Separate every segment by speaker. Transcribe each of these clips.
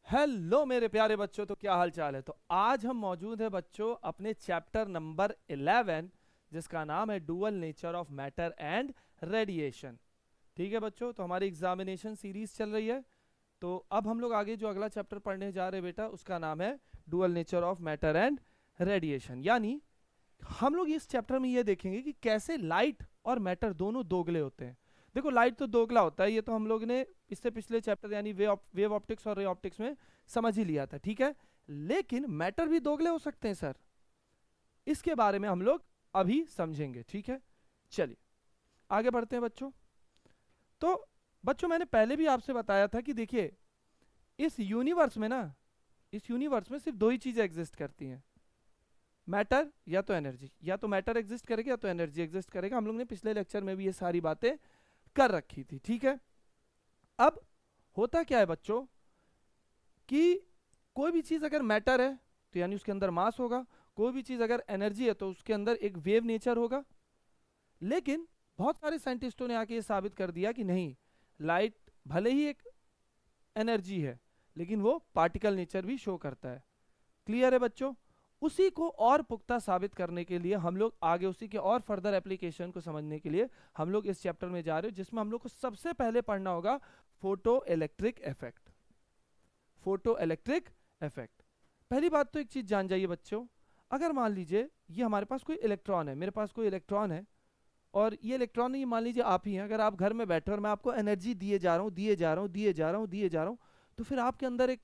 Speaker 1: Hello मेरे प्यारे बच्चों, तो क्या हाल चाल है। तो आज हम मौजूद है बच्चों अपने चैप्टर नंबर 11, जिसका नाम है dual nature of matter and radiation. ठीक है बच्चों, तो हमारी एग्जामिनेशन सीरीज चल रही है। तो अब हम लोग आगे जो अगला चैप्टर पढ़ने जा रहे हैं बेटा, उसका नाम है dual nature of matter and radiation. यानी हम लोग इस चैप्टर में ये देखेंगे कि कैसे लाइट और मैटर दोनों दोगले होते हैं। देखो, लाइट तो दोगला होता है, ये तो हम लोग ने इससे पिछले चैप्टर यानी वेव ऑप्टिक्स और रे ऑप्टिक्स में समझ ही लिया था, ठीक है। लेकिन मैटर भी दोगले हो सकते हैं सर, इसके बारे में हम लोग अभी समझेंगे, ठीक है। चलिए आगे बढ़ते हैं बच्चों। तो बच्चों, मैंने पहले भी आपसे बताया था कि देखिए, इस यूनिवर्स में ना, इस यूनिवर्स में सिर्फ दो ही चीजें एग्जिस्ट करती हैं, मैटर या तो एनर्जी। या तो मैटर एग्जिस्ट करेगा या तो एनर्जी एग्जिस्ट करेगा। हम लोग ने पिछले लेक्चर में भी ये सारी बातें कर रखी थी, ठीक है। अब होता क्या है बच्चों कि कोई भी चीज अगर मैटर है तो यानी उसके अंदर मास होगा, कोई भी चीज अगर एनर्जी है तो उसके अंदर एक वेव नेचर होगा। लेकिन बहुत सारे साइंटिस्टों ने आके ये साबित कर दिया कि नहीं, लाइट भले ही एक एनर्जी है लेकिन वो पार्टिकल नेचर भी शो करता है। क्लियर है बच्चों। उसी को और पुख्ता साबित करने के लिए हम लोग आगे उसी के और फर्दर एप्लीकेशन को समझने के लिए हम लोग इस चैप्टर में जा रहे हो, जिसमें हम लोग को सबसे पहले पढ़ना होगा photo electric effect. Photo electric effect. पहली बात तो एक चीज जान जाइए बच्चों, अगर मान लीजिए ये हमारे पास कोई इलेक्ट्रॉन है, मेरे पास कोई इलेक्ट्रॉन है, और ये इलेक्ट्रॉन ये मान लीजिए आप ही हैं, अगर आप घर में बैठे और मैं आपको एनर्जी दिए जा रहा हूँ दिए जा रहा हूँ दिए जा रहा हूँ दिए जा रहा हूँ, तो फिर आपके अंदर एक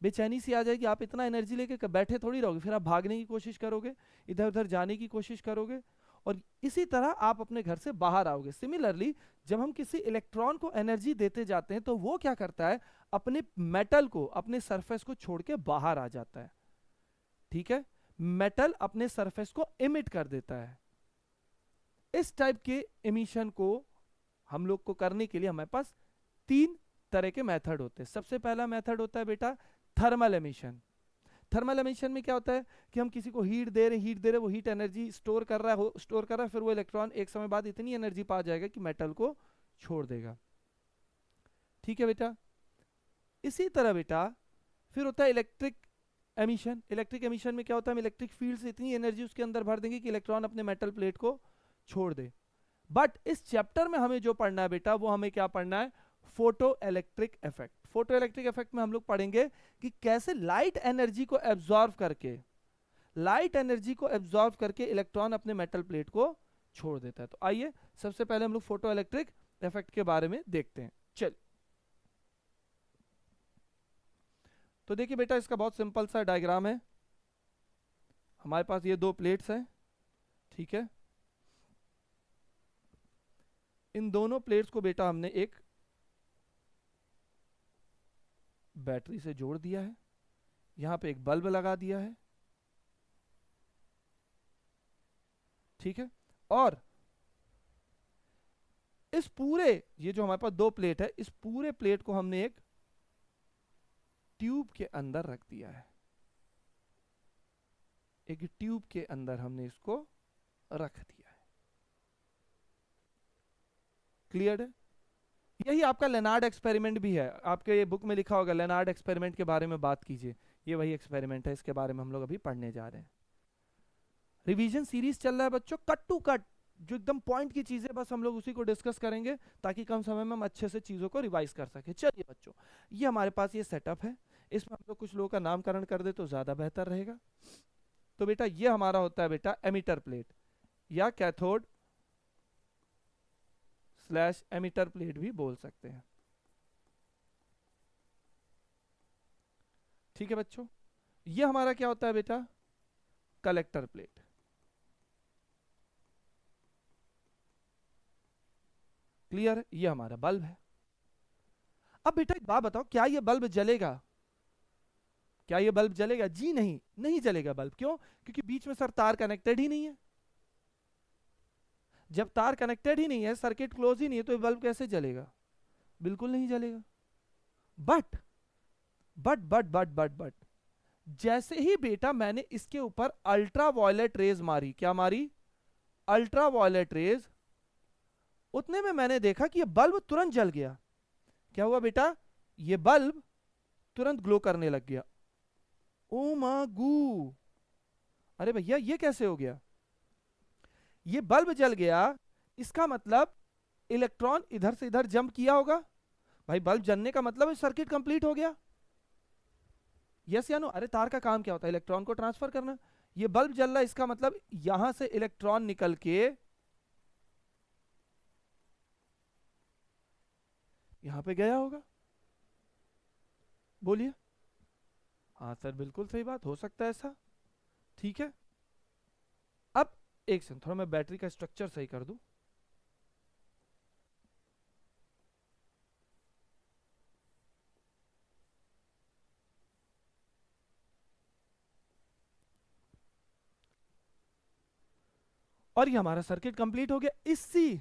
Speaker 1: बेचैनी सी आ जाएगी। आप इतना एनर्जी लेके बैठे थोड़ी रहोगे, फिर आप भागने की कोशिश करोगे, इधर उधर जाने की कोशिश करोगे, और इसी तरह आप अपने घर से बाहर आओगे। सिमिलरली, जब हम किसी इलेक्ट्रॉन को एनर्जी देते जाते हैं तो वो क्या करता है, अपने मेटल को, अपने सरफेस को छोड़ के बाहर आ जाता है, ठीक है। मेटल अपने सरफेस को इमिट कर देता है। इस टाइप के इमिशन को हम लोग को करने के लिए हमारे पास तीन तरह के मेथड होते हैं। सबसे पहला मेथड होता है बेटा थर्मल एमिशन। थर्मल एमिशन में क्या होता है कि हम किसी को हीट दे रहे, वो हीट एनर्जी स्टोर कर रहा है, स्टोर कर रहा है, फिर वो इलेक्ट्रॉन एक समय बाद इतनी एनर्जी पा जाएगा कि मेटल को छोड़ देगा, ठीक है बेटा। इसी तरह बेटा फिर होता है इलेक्ट्रिक एमिशन। इलेक्ट्रिक एमिशन में क्या होता है, हम इलेक्ट्रिक फील्ड से इतनी एनर्जी उसके अंदर भर देंगे कि इलेक्ट्रॉन अपने मेटल प्लेट को छोड़ दे। बट इस चैप्टर में हमें जो पढ़ना है बेटा, वो हमें क्या पढ़ना है, photo electric effect. Photo electric effect में हम लोग पढ़ेंगे कि कैसे लाइट एनर्जी को एब्जॉर्व करके, लाइट एनर्जी को एब्जॉर्व करके इलेक्ट्रॉन अपने मेटल प्लेट को छोड़ देता है। तो आइए सबसे पहले हम लोग फोटो इलेक्ट्रिक इफेक्ट के बारे में देखते हैं। चलिए, तो देखिए बेटा, इसका बहुत सिंपल सा डायग्राम है। हमारे पास ये दो प्लेट्स हैं, ठीक है। इन दोनों प्लेट्स को बेटा हमने एक बैटरी से जोड़ दिया है, यहां पे एक बल्ब लगा दिया है, ठीक है। और इस पूरे, ये जो हमारे पास दो प्लेट है, इस पूरे प्लेट को हमने एक ट्यूब के अंदर रख दिया है। एक ट्यूब के अंदर हमने इसको रख दिया है। क्लियर है। यही आपका लेनार्ड एक्सपेरिमेंट भी है, आपके ये बुक में लिखा होगा लेनार्ड एक्सपेरिमेंट के बारे में बात कीजिए। ये वही एक्सपेरिमेंट है, इसके बारे में हम लोग अभी पढ़ने जा रहे हैं। रिवीजन सीरीज चल रहा है बच्चों, कट टू कट, जो एकदम पॉइंट की चीजें बस हम लोग उसी को डिस्कस करेंगे ताकि कम समय में हम अच्छे से चीजों को रिवाइज कर सके। चलिए बच्चों, ये हमारे पास ये सेटअप है, इसमें हम लोग कुछ लोगों का नामकरण कर दे तो ज्यादा बेहतर रहेगा। तो बेटा ये हमारा होता है बेटा एमिटर प्लेट, या कैथोड स्लैश एमिटर प्लेट भी बोल सकते हैं, ठीक है बच्चों। ये हमारा क्या होता है बेटा, कलेक्टर प्लेट। क्लियर है। ये हमारा बल्ब है। अब बेटा एक बात बताओ, क्या ये बल्ब जलेगा, क्या ये बल्ब जलेगा? जी नहीं, नहीं जलेगा बल्ब। क्यों? क्योंकि बीच में सर तार कनेक्टेड ही नहीं है। जब तार कनेक्टेड ही नहीं है, सर्किट क्लोज ही नहीं है, तो ये बल्ब कैसे जलेगा? बिल्कुल नहीं जलेगा। बट बट जैसे ही बेटा मैंने इसके ऊपर अल्ट्रा वायलेट रेज मारी, क्या मारी? अल्ट्रा वायलेट रेज, उतने में मैंने देखा कि ये बल्ब तुरंत जल गया। क्या हुआ बेटा? ये बल्ब तुरंत ग्लो करने लग गया। ओ मागू, अरे भैया ये कैसे हो गया? ये बल्ब जल गया, इसका मतलब इलेक्ट्रॉन इधर से इधर जंप किया होगा। भाई बल्ब जलने का मतलब सर्किट कंप्लीट हो गया। यस या नो? अरे तार का काम क्या होता है? इलेक्ट्रॉन को ट्रांसफर करना। ये बल्ब जल रहा है, इसका मतलब यहां से इलेक्ट्रॉन निकल के यहां पे गया होगा। बोलिए। हाँ सर, बिल्कुल सही बात, हो सकता है ऐसा। ठीक है, अब एक सेकंड, थोड़ा मैं बैटरी का स्ट्रक्चर सही कर दूं। और ये हमारा सर्किट कंप्लीट हो गया। इसी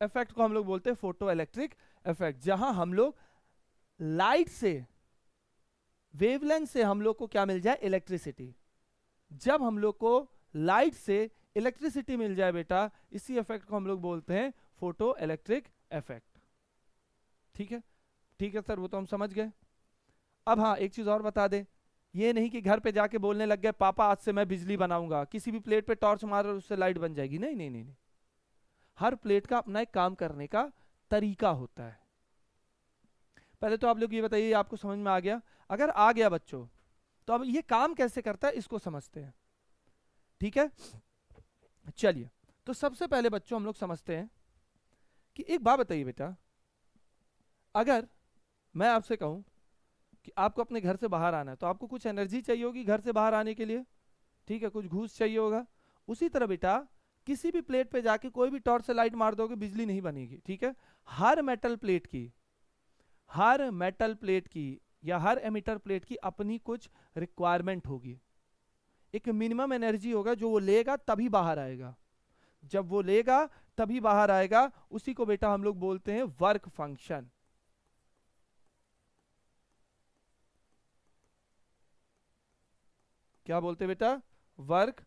Speaker 1: इफेक्ट को हम लोग बोलते हैं फोटो इलेक्ट्रिक इफेक्ट, जहां हम लोग लाइट से, वेवलेंथ से हम लोग को क्या मिल जाए? इलेक्ट्रिसिटी। जब हम लोग को लाइट से इलेक्ट्रिसिटी मिल जाए बेटा, इसी इफेक्ट को हम लोग बोलते हैं फोटो इलेक्ट्रिक इफेक्ट। ठीक है, ठीक है सर, वो तो हम समझ गए। अब हाँ, एक चीज और बता दे, ये नहीं कि घर पे जाके बोलने लग गए पापा आज से मैं बिजली बनाऊंगा, किसी भी प्लेट पे टॉर्च मार और उससे लाइट बन जाएगी। नहीं नहीं नहीं नहीं, हर प्लेट का अपना एक काम करने का तरीका होता है। पहले तो आप लोग ये बताइए, आपको समझ में आ गया? अगर आ गया बच्चों, तो अब ये काम कैसे करता है इसको समझते हैं। ठीक है, चलिए। तो सबसे पहले बच्चों हम लोग समझते हैं कि एक बात बताइए बेटा, अगर मैं आपसे कहूं कि आपको अपने घर से बाहर आना है, तो आपको कुछ एनर्जी चाहिए होगी घर से बाहर आने के लिए। ठीक है, कुछ घूस चाहिए होगा। उसी तरह बेटा, किसी भी प्लेट पे जाके कोई भी टॉर्च से लाइट मार दोगे, बिजली नहीं बनेगी। ठीक है, हर मेटल प्लेट की, हर मेटल प्लेट की या हर एमिटर प्लेट की अपनी कुछ रिक्वायरमेंट होगी। एक मिनिमम एनर्जी होगा जो वो लेगा तभी बाहर आएगा। जब वो लेगा तभी बाहर आएगा, उसी को बेटा हम लोग बोलते हैं वर्क फंक्शन। क्या बोलते हैं बेटा? Work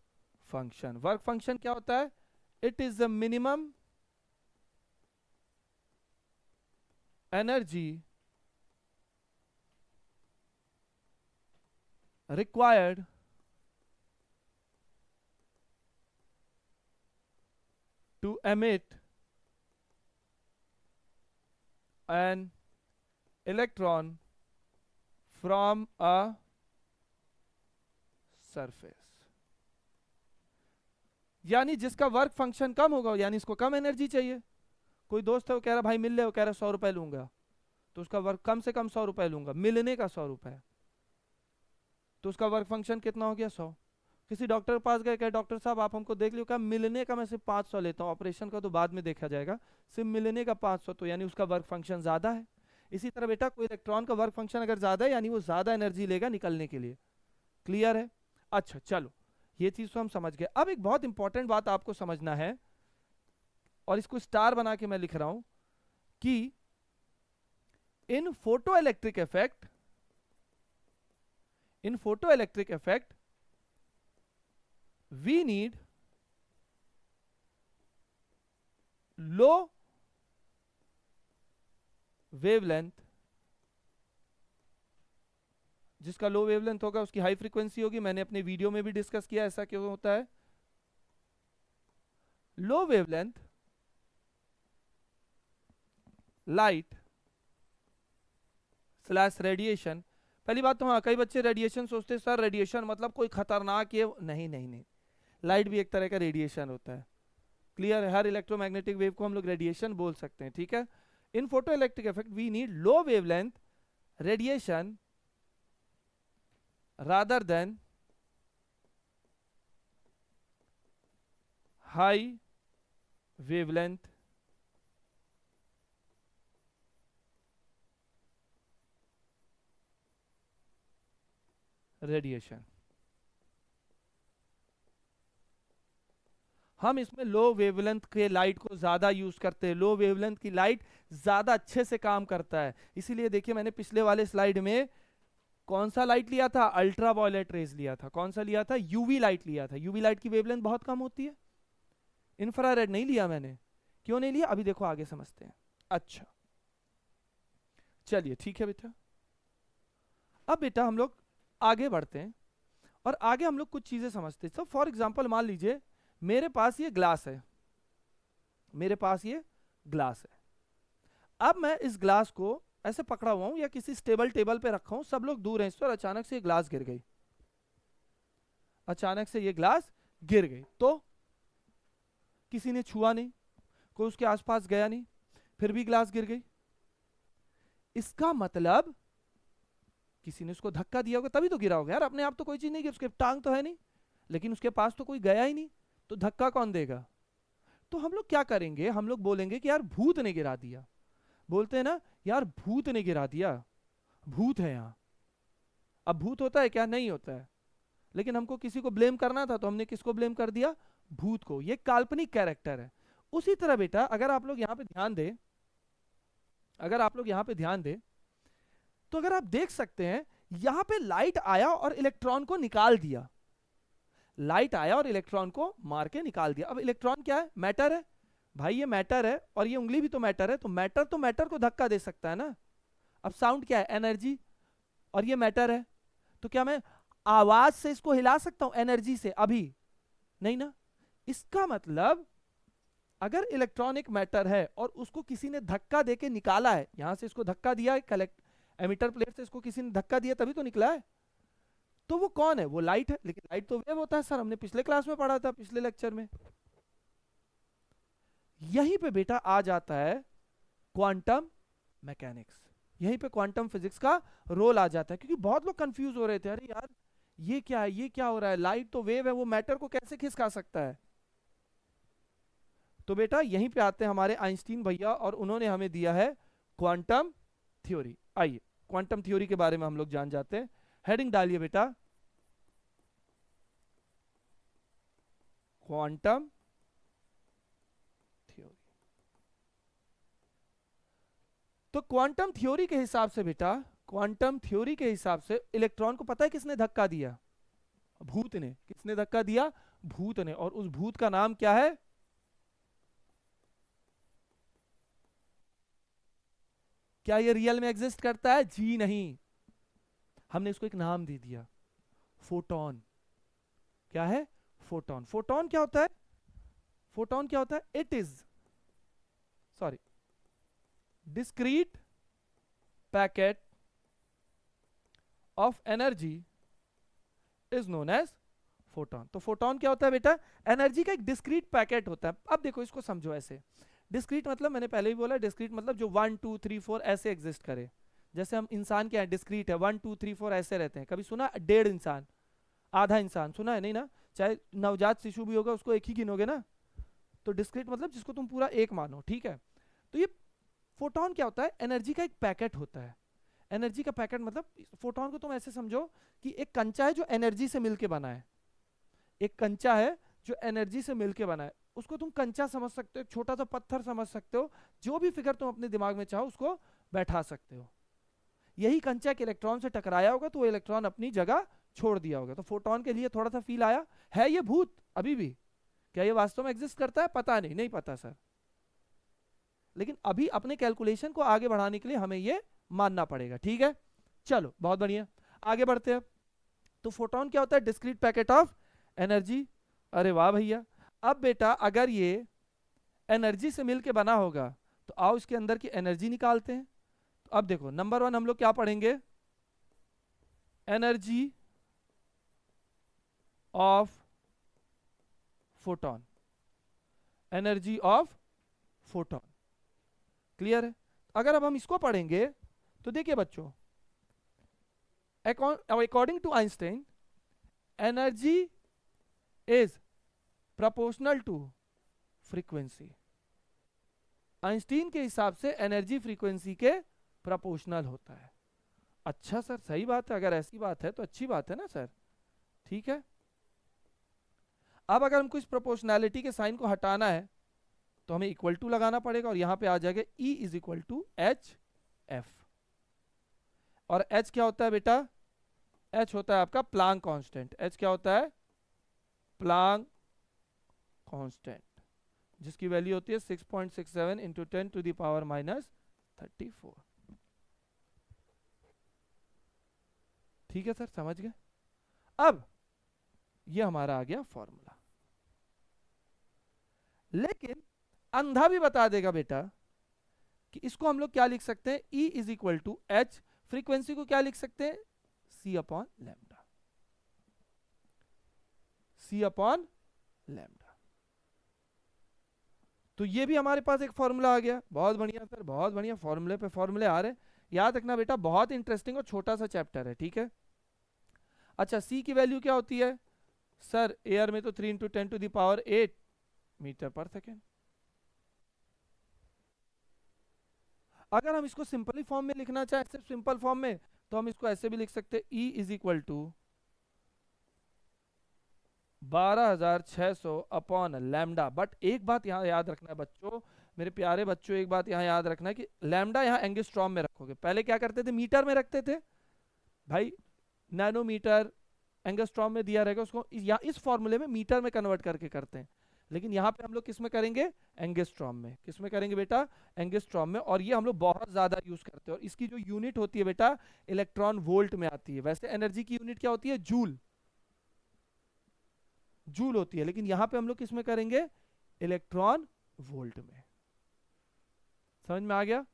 Speaker 1: function. वर्क फंक्शन क्या होता है? It is the minimum energy required to emit an electron from a surface। यानी जिसका वर्क फंक्शन कम होगा, यानी इसको कम एनर्जी चाहिए। कोई दोस्त है वो कह रहा भाई मिल ले, वो कह रहा 100 रुपए लूंगा, तो उसका वर्क कम से कम 100 रुपए लूंगा, मिलने का 100 रुपए, तो उसका वर्क फंक्शन कितना हो गया? 100। किसी डॉक्टर के पास गए, कहे डॉक्टर साहब आप हमको देख लियो, क्या मिलने का मैं सिर्फ 500 लेता हूँ, ऑपरेशन का तो बाद में देखा जाएगा, सिर्फ मिलने का 500, तो यानी उसका वर्क फंक्शन ज्यादा है। इसी तरह बेटा, कोई इलेक्ट्रॉन का वर्क फंक्शन अगर ज्यादा है, यानी वो ज्यादा एनर्जी लेगा निकलने के लिए। क्लियर है? अच्छा चलो, ये चीज तो हम समझ गए। अब एक बहुत इंपॉर्टेंट बात आपको समझना है, और इसको स्टार बना के मैं लिख रहा हूं, कि in photoelectric effect, in photoelectric effect we need low wavelength। जिसका लो वेवलेंथ होगा उसकी हाई फ्रीक्वेंसी होगी। मैंने अपने वीडियो में भी डिस्कस किया ऐसा क्यों होता है। लो वेवलेंथ लाइट स्लैश रेडिएशन। पहली बात तो हाँ, कई बच्चे रेडिएशन सोचते हैं सर रेडिएशन मतलब कोई खतरनाक है। नहीं नहीं नहीं, लाइट भी एक तरह का रेडिएशन होता है। क्लियर है? हर इलेक्ट्रोमैग्नेटिक वेव को हम लोग रेडिएशन बोल सकते हैं। ठीक है, in photoelectric effect we need low wavelength radiation rather than high wavelength radiation. हम इसमें लो वेवलेंथ के लाइट को ज्यादा यूज करते हैं। लो वेवलेंथ की लाइट ज्यादा अच्छे से काम करता है। इसीलिए देखिए, मैंने पिछले वाले स्लाइड में कौन सा लाइट लिया था? अल्ट्रा वायलेट रेज लिया था। कौन सा लिया था? यूवी लाइट लिया था। यूवी लाइट की वेवलेंथ बहुत कम होती है। इंफ्रारेड नहीं लिया मैंने। क्यों नहीं लिया? अभी देखो आगे समझते हैं। अच्छा चलिए, ठीक है बेटा। अब बेटा हम लोग आगे बढ़ते हैं और आगे हम लोग कुछ चीजें समझते हैं। तो फॉर एग्जांपल मान लीजिए मेरे पास ये ग्लास है, मेरे पास ये ग्लास है। अब मैं इस ग्लास को ऐसे पकड़ा हुआ हूं या किसी स्टेबल टेबल पे रखा हूं, सब लोग दूर हैं इस पर, अचानक से ये ग्लास गिर गई, अचानक से ये ग्लास गिर गई, तो किसी ने छुआ नहीं, कोई उसके आसपास गया नहीं, फिर भी ग्लास गिर गई। इसका मतलब किसी ने उसको धक्का दिया होगा तभी तो गिरा होगा यार, अपने आप तो कोई चीज नहीं गिर, उसके टांग तो है नहीं, लेकिन उसके पास तो कोई गया ही नहीं, तो धक्का कौन देगा? तो हम लोग क्या करेंगे, हम लोग बोलेंगे कि यार भूत ने गिरा दिया, बोलते हैं ना यार भूत ने गिरा दिया, भूत है यहाँ। अब भूत होता है क्या? नहीं होता है, लेकिन हमको किसी को ब्लेम करना था तो हमने किसको ब्लेम कर दिया? भूत को। ये काल्पनिक कैरेक्टर है। उसी तरह बेटा अगर आप लोग यहाँ पे ध्यान दें, अगर आप लोग यहाँ पे ध्यान दें तो अगर आप देख सकते हैं यहाँ पे लाइट आया और इलेक्ट्रॉन को निकाल दिया, लाइट आया और इलेक्ट्रॉन को मार के निकाल दिया। अब इलेक्ट्रॉन क्या है? मैटर है भाई, ये मैटर है और ये उंगली भी तो मैटर है, तो मैटर को धक्का दे सकता है ना। अब साउंड क्या है? एनर्जी, और ये मैटर है, तो क्या मैं आवाज से इसको हिला सकता हूं एनर्जी से? अभी नहीं ना। इसका मतलब अगर इलेक्ट्रॉन एक मैटर है और उसको किसी ने धक्का देके निकाला है, यहां से इसको धक्का दिया है, कलेक्ट एमिटर प्लेट से इसको किसी ने धक्का दिया तभी तो निकला है, तो वो कौन है? वो लाइट है। लेकिन लाइट तो वेव होता है सर, हमने पिछले क्लास में पढ़ा था, पिछले लेक्चर में। यहीं पे बेटा आ जाता है क्वांटम मैकेनिक्स, यहीं पे क्वांटम फिजिक्स का रोल आ जाता है, क्योंकि बहुत लोग कंफ्यूज हो रहे थे, अरे यार ये क्या है, ये क्या हो रहा है, लाइट तो वेव है, वो मैटर को कैसे खिसका सकता है? तो बेटा यहीं पे आते हैं हमारे आइंस्टीन भैया और उन्होंने हमें दिया है क्वांटम थ्योरी। आइए क्वांटम थ्योरी के बारे में हम लोग जान जाते हैं। हेडिंग डालिए बेटा, क्वांटम थ्योरी। तो क्वांटम थ्योरी के हिसाब से बेटा, क्वांटम थ्योरी के हिसाब से इलेक्ट्रॉन को पता है किसने धक्का दिया? भूत ने। किसने धक्का दिया? भूत ने। और उस भूत का नाम क्या है? क्या ये रियल में एग्जिस्ट करता है? जी नहीं, हमने इसको एक नाम दे दिया, फोटोन। क्या है? फोटोन। फोटोन क्या होता है? फोटोन क्या होता है? It is, sorry, discrete packet of energy is known as photon. तो फोटोन क्या होता है बेटा? एनर्जी का एक डिस्क्रीट पैकेट होता है। अब देखो इसको समझो ऐसे, डिस्क्रीट मतलब मैंने पहले ही बोला, डिस्क्रीट मतलब जो 1 2 3 4 ऐसे एग्जिस्ट करे। जैसे हम इंसान क्या है? डिस्क्रीट है, 1 2 3 4 ऐसे रहते हैं। कभी सुना 1.5 इंसान, आधा इंसान? सुना है नहीं ना? चाहे नवजात शिशु भी होगा उसको एक ही गिनोगे ना। तो डिस्क्रीट मतलब जिसको तुम पूरा एक मानो, ठीक है। तो ये फोटोन क्या होता है? एनर्जी का एक पैकेट होता है। एनर्जी का पैकेट मतलब फोटोन को तुम ऐसे समझो कि एक कंचा है जो एनर्जी से मिलके बना है, एक कंचा है जो एनर्जी से मिलके बना है। उसको तुम कंचा समझ सकते हो, छोटा सा पत्थर समझ सकते हो, जो भी फिगर तुम अपने दिमाग में चाहो उसको बैठा सकते हो। यही कंचा के इलेक्ट्रॉन से टकराया होगा तो वो इलेक्ट्रॉन अपनी जगह छोड़ दिया होगा। तो फोटोन के लिए थोड़ा सा फील आया है। ये भूत अभी भी, क्या ये वास्तव में एग्जिस्ट करता है? पता नहीं, नहीं पता सर, लेकिन अभी अपने कैलकुलेशन को आगे बढ़ाने के लिए हमें ये मानना पड़ेगा, ठीक है। चलो बहुत बढ़िया, आगे बढ़ते हैं। तो फोटोन क्या होता है? Discrete packet of energy. अरे वाह भैया। अब बेटा अगर ये एनर्जी से मिलके बना होगा तो आओ इसके अंदर की एनर्जी निकालते हैं। तो अब देखो नंबर 1 हम लोग क्या पढ़ेंगे? Energy of photon, energy of photon, clear है। अगर अब हम इसको पढ़ेंगे तो देखिए बच्चों, according to Einstein energy is proportional to frequency. Einstein के हिसाब से एनर्जी फ्रीक्वेंसी के प्रोपोर्शनल होता है। अच्छा सर, सही बात है, अगर ऐसी बात है तो अच्छी बात है ना सर, ठीक है। अब अगर हमको इस प्रोपोर्शनैलिटी के साइन को हटाना है तो हमें इक्वल टू लगाना पड़ेगा और यहां पे आ जाएगा E is equal to H F. और H क्या होता है बेटा? H होता है आपका प्लांक कांस्टेंट। H क्या होता है? प्लांक कांस्टेंट, जिसकी वैल्यू होती है 6.67 इंटू 10 टू द पावर -34। ठीक है सर, समझ गए। अब ये हमारा आ गया फॉर्मूला। लेकिन अंधा भी बता देगा बेटा कि इसको हम लोग क्या लिख सकते हैं, E is equal to H, frequency को क्या लिख सकते हैं, C upon lambda, C upon lambda. तो ये भी हमारे पास एक फॉर्मूला आ गया। बहुत बढ़िया सर, बहुत बढ़िया, फॉर्मूले पे फॉर्मूले आ रहे हैं। याद रखना बेटा, बहुत इंटरेस्टिंग और छोटा सा चैप्टर है, ठीक है। अच्छा, सी की वैल्यू क्या होती है सर, एयर में तो 3 into 10 to the power 8 metre per second. अगर हम इसको सिंपली फॉर्म में लिखना चाहें, सिर्फ सिंपल फॉर्म में, तो हम इसको ऐसे भी लिख सकते हैं, E is equal to 12,600 upon lambda. But एक बात यहाँ याद रखना है बच्चों, मेरे प्यारे बच्चों, एक बात यहाँ याद रखना है कि लैम्डा यहाँ एंगस्ट्रॉम में रखोगे। पहले क्या करते थे, मीटर में रखते थे भाई, नैनोमीटर एंगस्ट्रॉम में दिया रहेगा, उसको या इस फॉर्मूले में मीटर में कन्वर्ट करके करते हैं। लेकिन यहाँ पे हम लोग किस में करेंगे, एंगस्ट्रॉम में। किस में करेंगे बेटा, एंगस्ट्रॉम में। और ये हम लोग बहुत ज्यादा यूज करते हैं, और इसकी जो यूनिट होती है बेटा, इलेक्ट्रॉन वोल्ट में आती है। वैसे एनर्जी की यूनिट क्या होती है, जूल, जूल होती है, लेकिन यहाँ पे हम लोग किस में करेंगे, इलेक्ट्रॉन वोल्ट में। समझ में आ गया।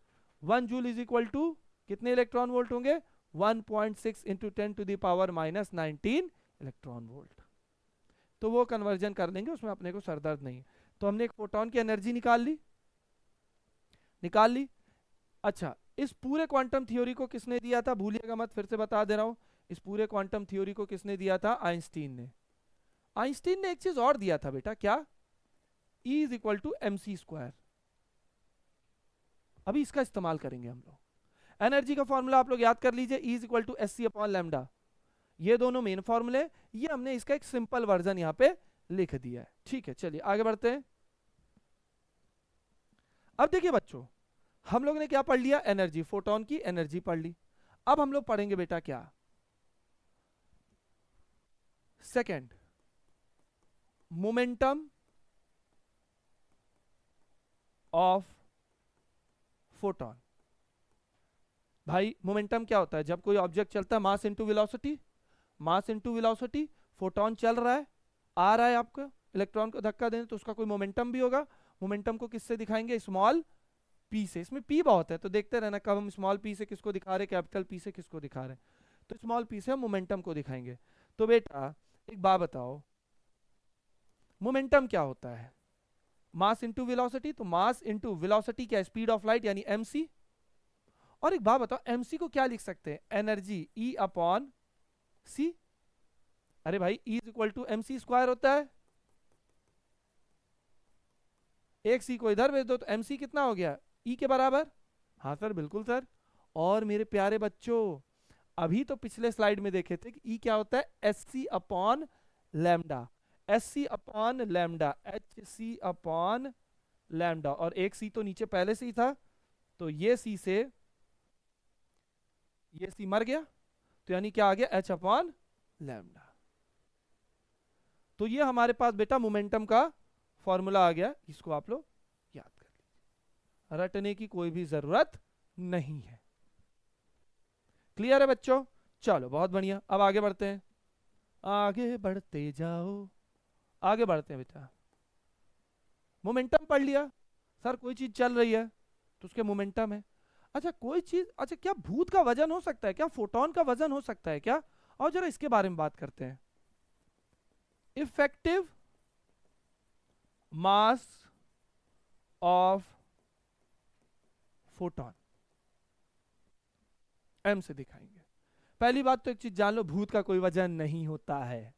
Speaker 1: 1 जूल इज इक्वल टू कितने इलेक्ट्रॉन वोल्ट होंगे, 1.6 into 10 to the power minus 19 electron volt. तो वो कन्वर्जन कर लेंगे, उसमें अपने को सरदर्द नहीं। तो हमने एक फोटोन की एनर्जी निकाल ली, निकाल ली। अच्छा, इस पूरे क्वांटम थ्योरी को किसने दिया था, भूलिएगा मत, फिर से बता दे रहा हूं, इस पूरे क्वांटम थ्योरी को किसने दिया था, आइंस्टीन ने। आइंस्टीन ने एक चीज और दिया था बेटा, क्या, E is equal to M C square. अभी इसका इस्तेमाल करेंगे हम लोग। एनर्जी का फॉर्मूला आप लोग याद कर लीजिए, E is equal to S C upon lambda. ये दोनों मेन फॉर्मूले, ये हमने इसका एक सिंपल वर्जन यहाँ पे लिख दिया है। ठीक है, चलिए आगे बढ़ते हैं। अब देखिए बच्चों, हम लोग ने क्या पढ़ लिया, एनर्जी, फोटोन की एनर्जी पढ़ ली। अब हम लोग पढ़ेंगे बेटा क्या, सेकंड, मोमेंटम ऑफ फोटोन। भाई मोमेंटम क्या होता है, जब कोई ऑब्जेक्ट चलता है, mass into velocity, mass into velocity. Photon चल रहा है, आ रहा है आपका, इलेक्ट्रॉन को धक्का देने, तो उसका कोई मोमेंटम भी होगा। मोमेंटम को किससे दिखाएंगे, स्मॉल पी से। इसमें पी बहुत है, तो देखते रहना कब हम स्मॉल पी से किसको दिखा रहे, कैपिटल पी से किसको दिखा रहे हैं। तो स्मॉल पी से हम मोमेंटम को दिखाएंगे। तो बेटा एक बात बताओ, मोमेंटम क्या होता है, मास इनटू वेलोसिटी। तो मास इनटू वेलोसिटी क्या, स्पीड ऑफ लाइट यानी mc। और एक बात बताओ, mc को क्या लिख सकते हैं, एनर्जी E अपॉन c। अरे भाई E is equal to mc square होता है, एक c को इधर भेज दो तो mc कितना हो गया, E के बराबर। हाँ सर, बिल्कुल सर। और मेरे प्यारे बच्चों, अभी तो पिछले स्लाइड में देखे थे कि E क्या होता है, sc upon lambda, sc upon lambda, hc upon lambda. और एक c तो नीचे पहले से ही था, तो ये c से ये c मर गया, तो यानी क्या आ गया, h अपॉन लैम्डा। तो ये हमारे पास बेटा मोमेंटम का फॉर्मूला आ गया, इसको आप लोग याद कर लीजिए, रटने की कोई भी जरूरत नहीं है। क्लियर है बच्चों, चलो बहुत बढ़िया। अब आगे बढ़ते हैं, आगे बढ़ते जाओ, आगे बढ़ते हैं बेटा। मोमेंटम पढ़ लिया सर, कोई चीज चल रही है तो उसके मोमेंटम है। अच्छा कोई चीज, अच्छा क्या भूत का वजन हो सकता है क्या, फोटोन का वजन हो सकता है क्या, और जरा इसके बारे में बात करते हैं। Effective mass of photon, m से दिखाएंगे। पहली बात तो एक चीज जान लो, भूत का कोई वजन नहीं होता है,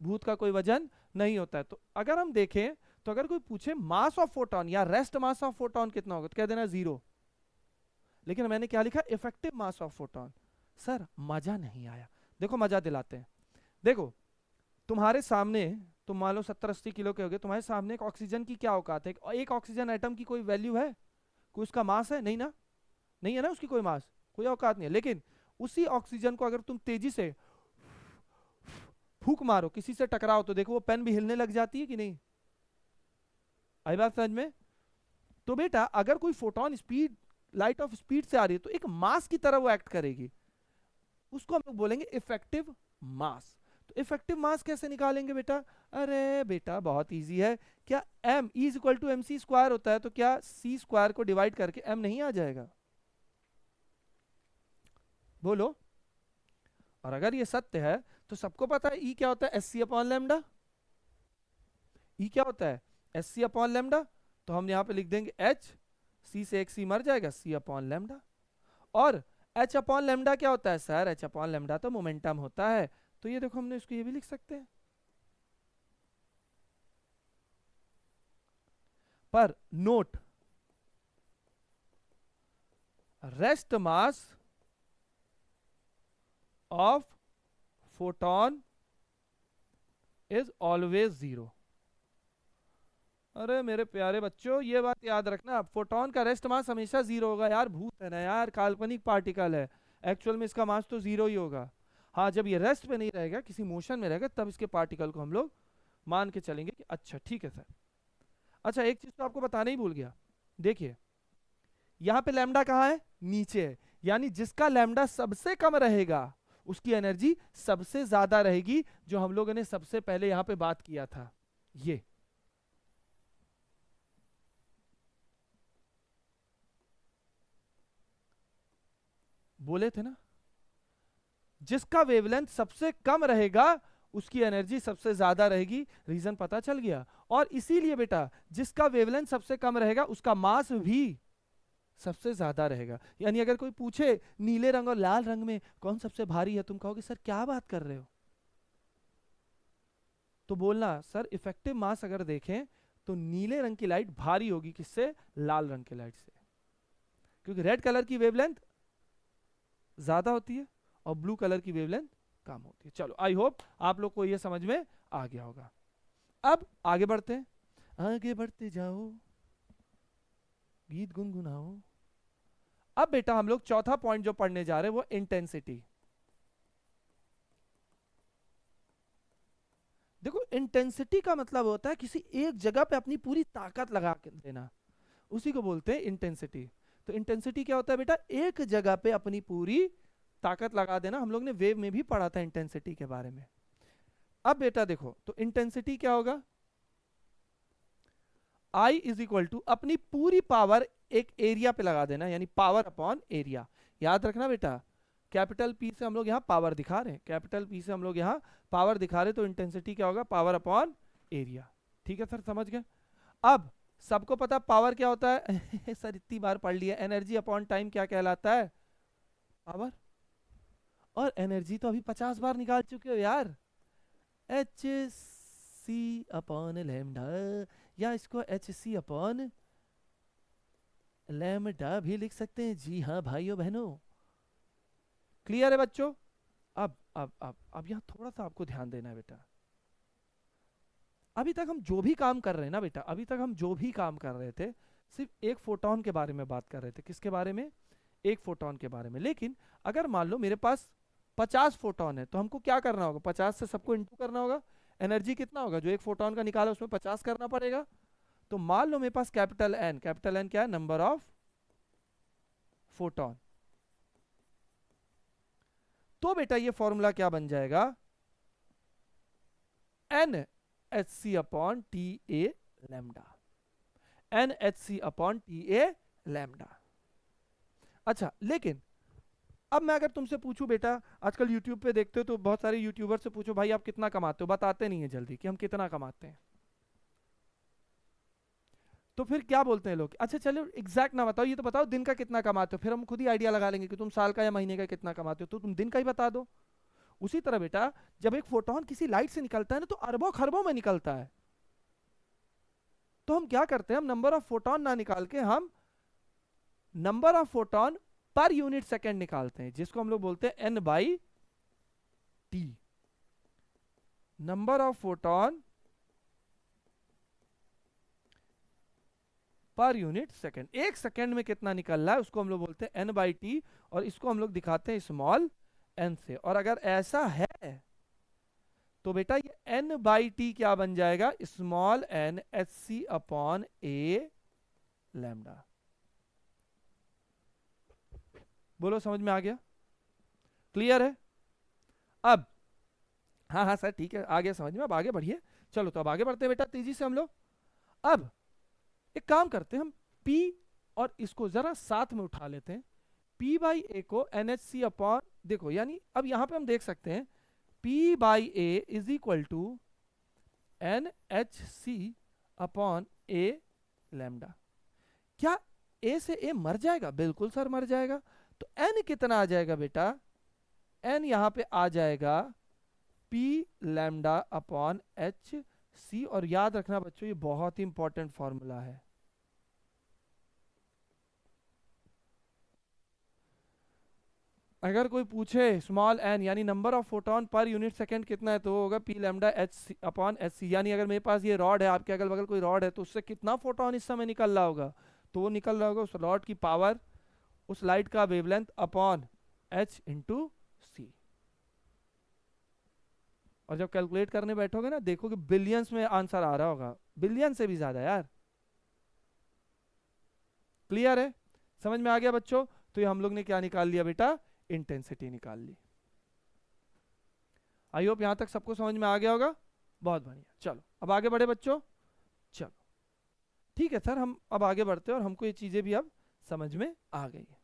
Speaker 1: भूत का कोई वजन नहीं होता है। तो अगर हम देखें, तो अगर कोई पूछे मास ऑफ फोटोन या रेस्ट मास ऑफ फोटोन कितना होगा, तो कह देना 0। लेकिन मैंने क्या लिखा, effective mass of photon. Sir मजा नहीं आया, देखो मजा दिलाते हैं। देखो तुम्हारे सामने, तुम मान लो 70-80 किलो के हो गए, तुम्हारे सामने एक ऑक्सीजन की क्या औकात है, एक ऑक्सीजन एटम की कोई वैल्यू है, कोई उसका मास है, नहीं ना, नहीं है ना उसकी कोई मास, कोई औकात नहीं है। लेकिन उसी ऑक्सीजन को अगर तुम तेजी से फूक मारो, किसी से टकराओ, तो देखो वो पेन भी हिलने लग जाती है कि नहीं, आई बात समझ में। तो बेटा अगर कोई photon speed, light of speed से आ रही है, तो एक मास की तरह वो एक्ट करेगी। उसको हम लोग बोलेंगे इफेक्टिव मास। तो इफेक्टिव मास कैसे निकालेंगे बेटा? अरे बेटा बहुत इजी है। क्या m is equal to M C square होता है, तो क्या c स्क्वायर को डिवाइड करके m नहीं आ जाएगा? बोलो। और अगर ये सत्य है तो सबको पता है ई क्या होता है, एस सी अपॉन लेमडा। ई क्या होता है, एस सी अपॉन लेमडा। तो हम यहाँ पे लिख देंगे एच, सी से एक सी मर जाएगा, सी अपॉन लेमडा। और एच अपॉन लेमडा क्या होता है सर? एच अपॉन लेमडा तो मोमेंटम होता है। तो ये देखो हमने इसको ये भी लिख सकते हैं। पर note, rest mass of photon is always zero. अरे मेरे प्यारे बच्चों ये बात याद रखना, फोटोन का रेस्ट मास हमेशा जीरो होगा यार। भूत है ना यार, काल्पनिक पार्टिकल है, एक्चुअल में इसका मास तो जीरो ही होगा। हाँ जब ये रेस्ट पे नहीं रहेगा, किसी मोशन में रहेगा, तब इसके पार्टिकल को हम लोग मान के चलेंगे कि अच्छा ठीक है सर। अच्छा एक चीज तो आपको बताना ही भूल गया, देखिए यहाँ पे लैम्डा कहाँ है, नीचे है। यानी जिसका लैम्डा सबसे कम रहेगा उसकी एनर्जी सबसे ज्यादा रहेगी, जो हम लोगों ने सबसे पहले यहाँ पे बात किया था, ये बोले थे ना। जिसका वेवलेंथ सबसे कम रहेगा उसकी एनर्जी सबसे ज्यादा रहेगी। रीजन पता चल गया। और इसीलिए बेटा जिसका वेवलेंथ सबसे कम रहेगा उसका मास भी सबसे ज्यादा रहेगा। यानी अगर कोई पूछे नीले रंग और लाल रंग में कौन सबसे भारी है, तुम कहोगे सर क्या बात कर रहे हो, तो बोलना सर इफेक्टिव मास अगर देखें तो नीले रंग की लाइट भारी होगी, किससे? लाल रंग की लाइट से, क्योंकि रेड कलर की वेवलेंथ ज्यादा होती है और ब्लू कलर की वेवलेंथ कम होती है। चलो आई होप आप लोग को ये समझ में आ गया होगा। अब आगे बढ़ते हैं, आगे बढ़ते जाओ, गीत गुनगुनाओ। अब बेटा हम लोग चौथा पॉइंट जो पढ़ने जा रहे हैं वो इंटेंसिटी। देखो इंटेंसिटी का मतलब होता है किसी एक जगह पे अपनी पूरी ताकत लगा के देना, उसी को बोलते हैं इंटेंसिटी। तो इंटेंसिटी क्या होता है बेटा? एक जगह पे अपनी पूरी ताकत लगा देना। हम लोग ने वेव में भी पढ़ा था इंटेंसिटी के बारे में। अब बेटा देखो तो इंटेंसिटी क्या होगा, I इज इक्वल टू अपनी पूरी पावर एक एरिया पे लगा देना, यानी पावर अपॉन एरिया। याद रखना बेटा कैपिटल पी से हम लोग यहाँ पावर दिखा रहे हैं, कैपिटल पी से हम लोग यहाँ पावर दिखा रहे हैं, तो इंटेंसिटी क्या होगा? Power upon area. ठीक है सर समझ गए। अब सबको पता पावर क्या होता है सर इतनी बार पढ़ लिया, एनर्जी अपॉन टाइम क्या कहलाता है? पावर। और एनर्जी तो अभी 50 बार निकाल चुके हो यार, एच सी अपॉन लैम्डा, या इसको एच सी अपॉन लैम्डा भी लिख सकते हैं। जी हाँ भाइयों बहनों, क्लियर है बच्चों? अब यहाँ थोड़ा सा आपको ध्यान देना है बेटा। अभी तक हम जो भी काम कर रहे हैं ना बेटा, अभी तक हम जो भी काम कर रहे थे सिर्फ एक फोटोन के बारे में बात कर रहे थे। किसके बारे में? एक फोटोन के बारे में। लेकिन अगर मान लो मेरे पास 50 फोटोन है तो हमको क्या करना होगा? 50 से सबको इंटू करना होगा। एनर्जी कितना होगा जो एक फोटोन का निकाला उसमें 50 करना पड़ेगा। तो मान लो मेरे पास कैपिटल एन, कैपिटल एन क्या है? Number of photon. तो बेटा ये फॉर्मूला क्या बन जाएगा? N H C upon T A lambda, N H C upon T A lambda. अच्छा लेकिन अब मैं अगर तुमसे पूछूं बेटा, आजकल यूट्यूब पे देखते हो तो बहुत सारे यूट्यूबर से पूछो भाई आप कितना कमाते हो, बताते नहीं है जल्दी कि हम कितना कमाते हैं। तो फिर क्या बोलते हैं लोग? अच्छा चलो एग्जैक्ट ना बताओ, ये तो बताओ दिन का कितना कमाते हो, फिर हम खुद ही आइडिया लगा लेंगे कि तुम साल का या महीने का कितना कमाते हो, तो तुम दिन का ही बता दो। उसी तरह बेटा जब एक फोटोन किसी लाइट से निकलता है ना तो अरबों खरबों में निकलता है। तो हम क्या करते हैं, हम नंबर ऑफ फोटोन ना निकाल के हम number of photon per unit second निकालते हैं, जिसको हम लोग बोलते हैं N by T, number of photon per unit second. एक सेकेंड में कितना निकल रहा है उसको हम लोग बोलते हैं एन बाई टी, और इसको हम लोग दिखाते हैं स्मॉल एन से। और अगर ऐसा है तो बेटा ये एन बाई टी क्या बन जाएगा? Small N H C upon ए लैम्डा। बोलो समझ में आ गया? क्लियर है? अब हाँ हाँ सर ठीक है, आ गया समझ में, अब आगे बढ़िए। चलो तो अब आगे बढ़ते हैं बेटा तेजी से हम लोग। अब एक काम करते हैं हम, P और इसको जरा साथ में उठा लेते हैं। P बाई ए को NHC अपॉन, देखो यानी अब यहां पे हम देख सकते हैं P by A is equal to NHC upon A lambda. क्या ए से ए मर जाएगा? बिल्कुल सर मर जाएगा। तो n कितना आ जाएगा बेटा? n यहां पे आ जाएगा P lambda upon H C. और याद रखना बच्चों ये बहुत ही इंपॉर्टेंट फॉर्मूला है। अगर कोई पूछे स्मॉल n यानी number of photon per unit second कितना है, तो वो होगा P lambda H upon H C. यानी अगर मेरे पास ये रॉड है, आपके अगल बगल कोई रॉड है, तो उससे कितना फोटोन इस समय निकल रहा होगा? तो वो निकल रहा होगा उस रॉड की पावर, उस लाइट का वेवलेंथ अपॉन h इंटू सी। और जब कैलकुलेट करने बैठोगे ना, देखोगे बिलियंस में आंसर आ रहा होगा, बिलियन से भी ज्यादा यार। क्लियर है? समझ में आ गया बच्चों? तो ये हम लोग ने क्या निकाल लिया बेटा? इंटेंसिटी निकाल ली। आई होप यहां तक सबको समझ में आ गया होगा। बहुत बढ़िया, चलो अब आगे बढ़े बच्चों। चलो ठीक है सर, हम अब आगे बढ़ते हैं और हमको ये चीजें भी अब समझ में आ गई है।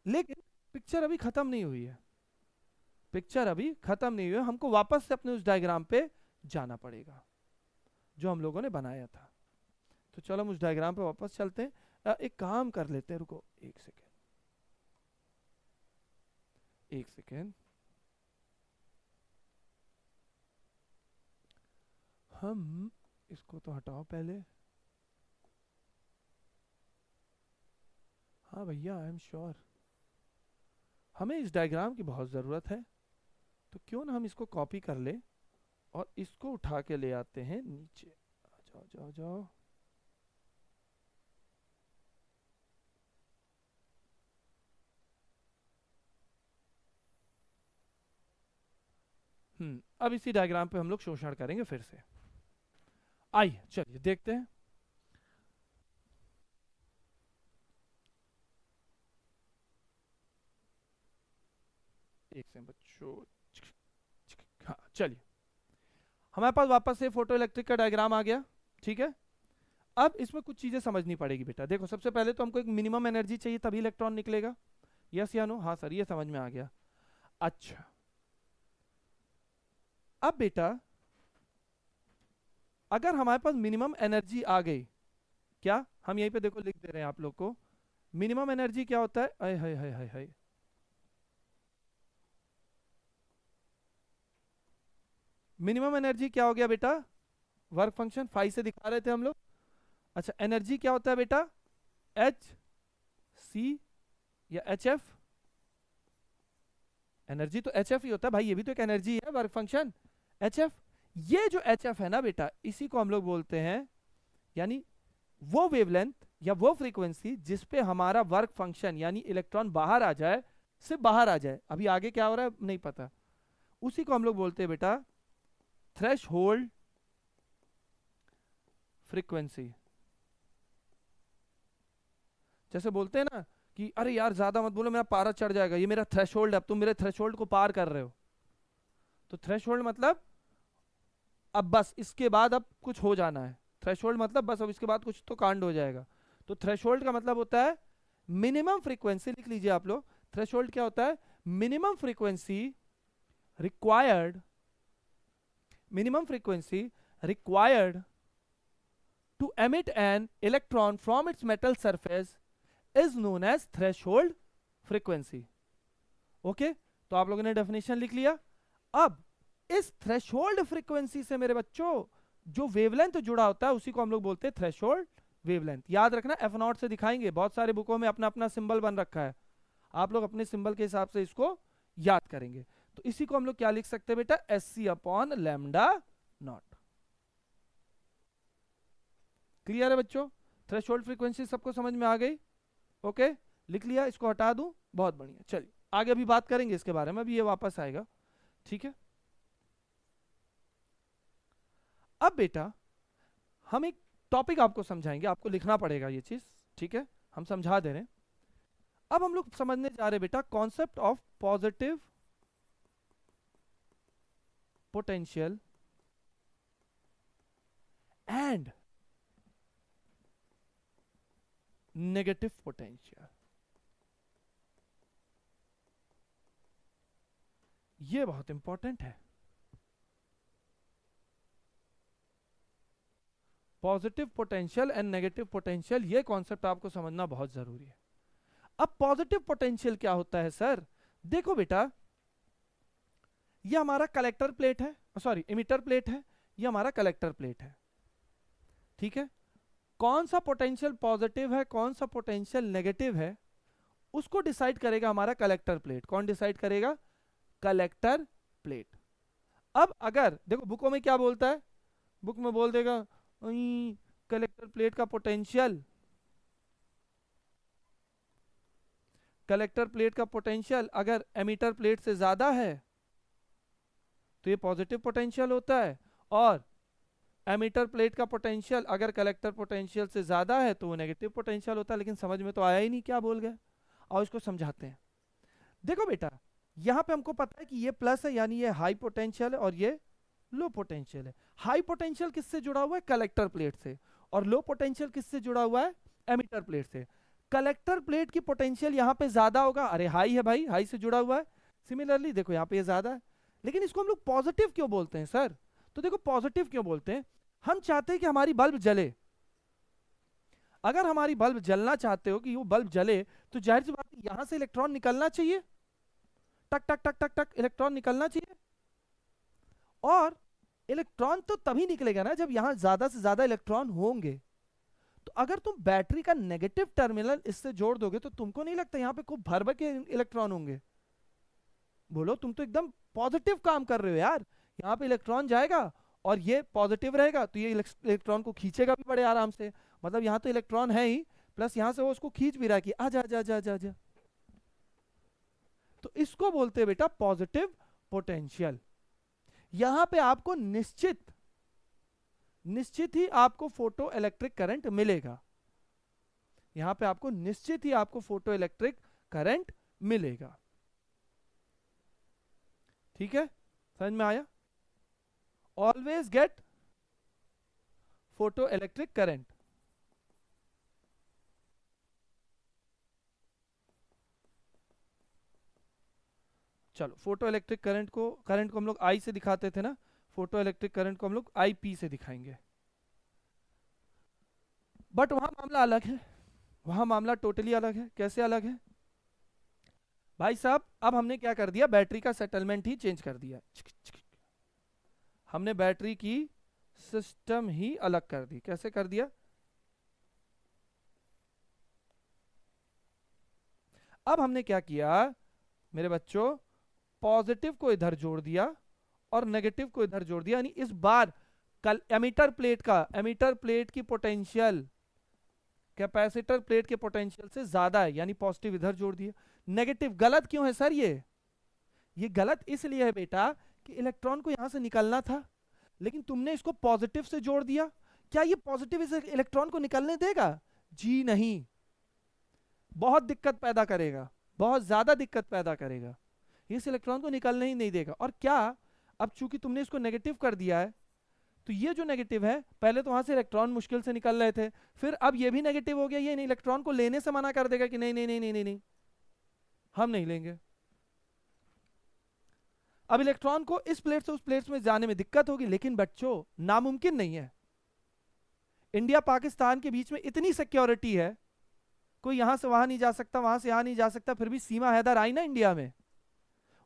Speaker 1: लेकिन पिक्चर अभी खत्म नहीं हुई है, पिक्चर अभी खत्म नहीं हुई है। हमको वापस से अपने उस डायग्राम पे जाना पड़ेगा जो हम लोगों ने बनाया था। तो चलो हम उस डायग्राम पे वापस चलते हैं। एक काम कर लेते हैं, रुको एक सेकेंड, एक सेकेंड। हम इसको तो हटाओ पहले। हाँ भैया आई एम श्योर हमें इस डायग्राम की बहुत ज़रूरत है, तो क्यों ना हम इसको कॉपी कर ले और इसको उठा के ले आते हैं नीचे। आ जाओ जाओ जाओ। अब इसी डायग्राम पे हम लोग शोषण करेंगे फिर से। आइए चलिए देखते हैं। एक से बच्चों, हाँ चलिए, हमारे पास वापस से फोटो इलेक्ट्रिक का डायग्राम आ गया। ठीक है, अब इसमें कुछ चीजें समझनी पड़ेगी बेटा। देखो सबसे पहले तो हमको एक मिनिमम एनर्जी चाहिए, तभी इलेक्ट्रॉन निकलेगा। यस या नो? हाँ सर ये समझ में आ गया। अच्छा अब बेटा अगर हमारे पास मिनिमम एनर्जी आ गई, क्या हम यहीं पे देखो लिख दे रहे हैं आप लोग को, मिनिमम एनर्जी क्या होता है? अय हाय हाय हाय हाय, मिनिमम एनर्जी क्या हो गया बेटा? वर्क फंक्शन फाई से दिखा रहे थे हम लोग। अच्छा एनर्जी क्या होता है बेटा? एच सी या एच एफ? एनर्जी तो एच एफ ही होता है भाई, ये भी तो एक एनर्जी है, वर्क फंक्शन एच एफ। ये जो एच एफ है ना बेटा, इसी को हम लोग बोलते हैं, यानी वो वेवलेंथ या वो फ्रीक्वेंसी जिस पे हमारा वर्क फंक्शन यानी इलेक्ट्रॉन बाहर आ जाए, सिर्फ बाहर आ जाए, अभी आगे क्या हो रहा है नहीं पता, उसी को हम लोग बोलते हैं बेटा थ्रेश होल्ड फ्रीक्वेंसी। जैसे बोलते हैं ना कि अरे यार ज्यादा मत बोलो मेरा पारा चढ़ जाएगा, ये मेरा थ्रेशोल्ड है, अब तुम मेरे थ्रेशोल्ड को पार कर रहे हो। तो थ्रेशोल्ड मतलब अब बस इसके बाद अब कुछ हो जाना है। थ्रेशोल्ड मतलब बस अब इसके बाद कुछ तो कांड हो जाएगा। तो थ्रेशोल्ड का मतलब होता है मिनिमम फ्रीक्वेंसी, लिख लीजिए आप लोग। थ्रेशोल्ड क्या होता है? Minimum frequency required, minimum frequency required to emit an electron from its metal surface is known as threshold frequency. Okay तो आप लोगों ने डेफिनेशन लिख लिया। अब इस थ्रेशोल्ड फ्रीक्वेंसी से मेरे बच्चों जो वेवलेंथ जुड़ा होता है उसी को हम लोग बोलते हैं थ्रेशोल्ड वेवलेंथ। याद रखना एफ नॉट से दिखाएंगे, बहुत सारे बुकों में अपना अपना सिंबल बन रखा है, आप लोग अपने सिंबल के हिसाब से इसको याद करेंगे। तो इसी को हम लोग क्या लिख सकते हैं बेटा? S C upon lambda naught. Clear है बच्चों? थ्रेशोल्ड फ्रीक्वेंसी सबको समझ में आ गई? ओके लिख लिया, इसको हटा दूं, बहुत बढ़िया। चलिए आगे अभी बात करेंगे इसके बारे में, अभी ये वापस आएगा। ठीक है, अब बेटा हम एक टॉपिक आपको समझाएंगे, आपको लिखना पड़ेगा ये चीज। ठीक है, हम समझा दे रहे हैं। अब हम लोग समझने जा रहे हैं बेटा concept of positive potential and negative potential. ये बहुत इंपॉर्टेंट है। Positive potential and negative potential, ये कॉन्सेप्ट आपको समझना बहुत जरूरी है। अब पॉजिटिव पोटेंशियल क्या होता है सर? देखो बेटा, ये हमारा कलेक्टर प्लेट है, सॉरी इमिटर प्लेट है, ये हमारा कलेक्टर प्लेट है, ठीक है। कौन सा पोटेंशियल पॉजिटिव है, कौन सा पोटेंशियल नेगेटिव है, उसको डिसाइड करेगा हमारा कलेक्टर प्लेट। कौन डिसाइड करेगा? Collector plate. अब अगर देखो बुकों में क्या बोलता है, बुक में बोल देगा कलेक्टर प्लेट का पोटेंशियल, कलेक्टर प्लेट का पोटेंशियल अगर एमिटर प्लेट से ज्यादा है तो ये पॉजिटिव पोटेंशियल होता है, और एमिटर प्लेट का पोटेंशियल अगर कलेक्टर पोटेंशियल से ज्यादा है तो वो नेगेटिव पोटेंशियल होता है। लेकिन समझ में तो आया ही नहीं क्या बोल गए, और इसको समझाते हैं। देखो बेटा, यहां पे हमको पता है कि ये प्लस है, यानी ये हाई पोटेंशियल है और ये लो पोटेंशियल है। हाई पोटेंशियल किससे जुड़ा हुआ है? कलेक्टर प्लेट से। और लो पोटेंशियल किससे जुड़ा हुआ है? एमिटर प्लेट से। कलेक्टर प्लेट की पोटेंशियल यहाँ पे ज्यादा होगा, अरे हाई है भाई, हाई से जुड़ा हुआ है। सिमिलरली देखो यहाँ पे ये ज्यादा है, लेकिन इसको हम लोग पॉजिटिव क्यों बोलते हैं सर? तो देखो पॉजिटिव क्यों बोलते हैं, हम चाहते हैं कि हमारी बल्ब जले। अगर हमारी बल्ब जलना चाहते हो कि वो बल्ब जले, तो जाहिर सी बात है यहां से इलेक्ट्रॉन निकलना चाहिए, टक टक टक टक टक इलेक्ट्रॉन निकलना चाहिए। और इलेक्ट्रॉन तो तभी निकलेगा ना जब यहां ज्यादा से ज्यादा इलेक्ट्रॉन होंगे। तो अगर तुम बैटरी का नेगेटिव टर्मिनल इससे जोड़ दोगे तो तुमको नहीं लगता यहां पे खूब भर भर के इलेक्ट्रॉन होंगे? बोलो, तुम तो एकदम पॉजिटिव काम कर रहे हो यार। यहाँ पे इलेक्ट्रॉन जाएगा और ये पॉजिटिव रहेगा तो ये इलेक्ट्रॉन को खींचेगा भी बड़े आराम से। मतलब यहाँ तो इलेक्ट्रॉन है ही, प्लस यहाँ से वो उसको खींच भी रहा है कि आजा आजा आजा आजा आजा। तो इसको बोलते हैं बेटा पॉजिटिव पोटेंशियल। यहां पे आपको निश्चित ही आपको फोटो इलेक्ट्रिक करंट मिलेगा। यहां पे आपको निश्चित ही आपको फोटो इलेक्ट्रिक करंट मिलेगा। ठीक है, समझ में आया? Always get photo electric current. चलो, फोटो इलेक्ट्रिक करंट को हम लोग आई से दिखाते थे ना, फोटो इलेक्ट्रिक करंट को हम लोग आई पी से दिखाएंगे। बट वहां मामला अलग है, वहां मामला टोटली अलग है। कैसे अलग है भाई साहब? अब हमने क्या कर दिया, बैटरी का सेटलमेंट ही चेंज कर दिया। हमने बैटरी की सिस्टम ही अलग कर दी। कैसे कर दिया? अब हमने क्या किया मेरे बच्चों, पॉजिटिव को इधर जोड़ दिया और नेगेटिव को इधर जोड़ दिया। यानी इस बार कल एमिटर प्लेट की पोटेंशियल कैपेसिटर प्लेट के पोटेंशियल से ज्यादा है, यानी पॉजिटिव इधर जोड़ दिया। नेगेटिव गलत क्यों है सर? ये गलत इसलिए है बेटा कि इलेक्ट्रॉन को यहां से निकलना था, लेकिन तुमने इसको पॉजिटिव से जोड़ दिया। क्या ये पॉजिटिव इस इलेक्ट्रॉन को निकलने देगा? जी नहीं, बहुत दिक्कत पैदा करेगा, बहुत ज्यादा दिक्कत पैदा करेगा। इस इलेक्ट्रॉन को निकलने ही नहीं देगा। और क्या, अब चूंकि तुमने इसको नेगेटिव कर दिया है, तो ये जो नेगेटिव है, पहले तो वहां से इलेक्ट्रॉन मुश्किल से निकल रहे थे, फिर अब ये भी नेगेटिव हो गया, ये इलेक्ट्रॉन को लेने से मना कर देगा कि नहीं नहीं नहीं नहीं नहीं, नहीं हम नहीं लेंगे। अब इलेक्ट्रॉन को इस प्लेट से उस प्लेट में जाने में दिक्कत होगी, लेकिन बच्चों नामुमकिन नहीं है। इंडिया पाकिस्तान के बीच में इतनी सिक्योरिटी है, कोई यहां से वहां नहीं जा सकता, वहां से यहां नहीं जा सकता, फिर भी सीमा हैदर आई ना इंडिया में।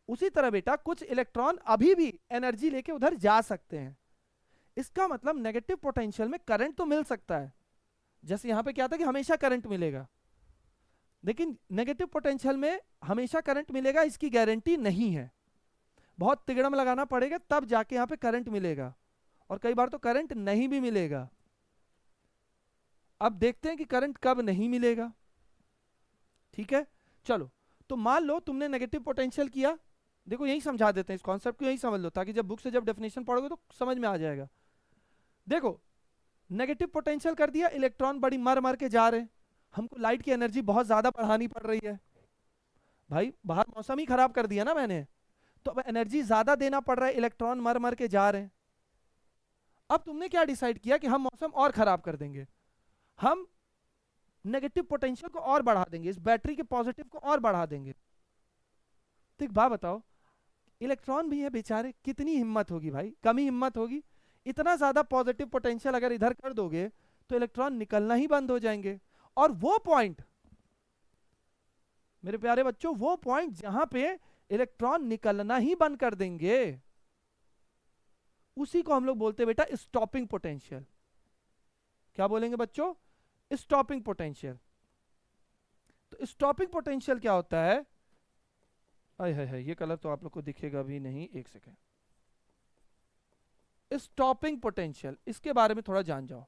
Speaker 1: उसी तरह बेटा कुछ इलेक्ट्रॉन अभी भी एनर्जी लेके उधर जा सकते हैं। इसका मतलब नेगेटिव पोटेंशियल में करंट तो मिल सकता है, जैसे यहां पे क्या था कि हमेशा करंट मिलेगा, लेकिन नेगेटिव पोटेंशियल में हमेशा करंट मिलेगा इसकी गारंटी नहीं है। बहुत तिगड़म लगाना पड़ेगा तब जाके यहां पे करंट मिलेगा, और कई बार तो करंट नहीं भी मिलेगा। अब देखते हैं कि करंट कब नहीं मिलेगा। ठीक है, चलो, तो मान लो तुमने नेगेटिव पोटेंशियल किया। देखो यही समझा देते हैं, इस कॉन्सेप्ट को यही समझ लो, ताकि जब बुक से जब डेफिनेशन पढ़ोगे तो समझ में आ जाएगा। देखो, नेगेटिव पोटेंशियल कर दिया, इलेक्ट्रॉन बड़ी मर मर के जा रहे हैं, हमको लाइट की एनर्जी बहुत ज्यादा बढ़ानी पड़ रही है। भाई बाहर मौसम ही खराब कर दिया ना मैंने, तो अब एनर्जी ज्यादा देना पड़ रहा है, इलेक्ट्रॉन मर मर के जा रहे हैं। अब तुमने क्या डिसाइड किया कि हम मौसम और खराब कर देंगे, हम नेगेटिव पोटेंशियल को और बढ़ा देंगे, इस बैटरी के पॉजिटिव को और बढ़ा देंगे। तो एक बात बताओ, इलेक्ट्रॉन भी है बेचारे, कितनी हिम्मत होगी भाई, कमी हिम्मत होगी। इतना ज्यादा पॉजिटिव पोटेंशियल अगर इधर कर दोगे तो इलेक्ट्रॉन निकलना ही बंद हो जाएंगे। और वो पॉइंट मेरे प्यारे बच्चों, वो पॉइंट जहां पे इलेक्ट्रॉन निकलना ही बंद कर देंगे, उसी को हम लोग बोलते हैं बेटा स्टॉपिंग पोटेंशियल। क्या बोलेंगे बच्चों? Stopping potential. तो स्टॉपिंग पोटेंशियल क्या होता है? आय हाय हाय, ये कलर तो आप लोग को दिखेगा भी नहीं, एक सेकेंड। स्टॉपिंग पोटेंशियल, इसके बारे में थोड़ा जान जाओ।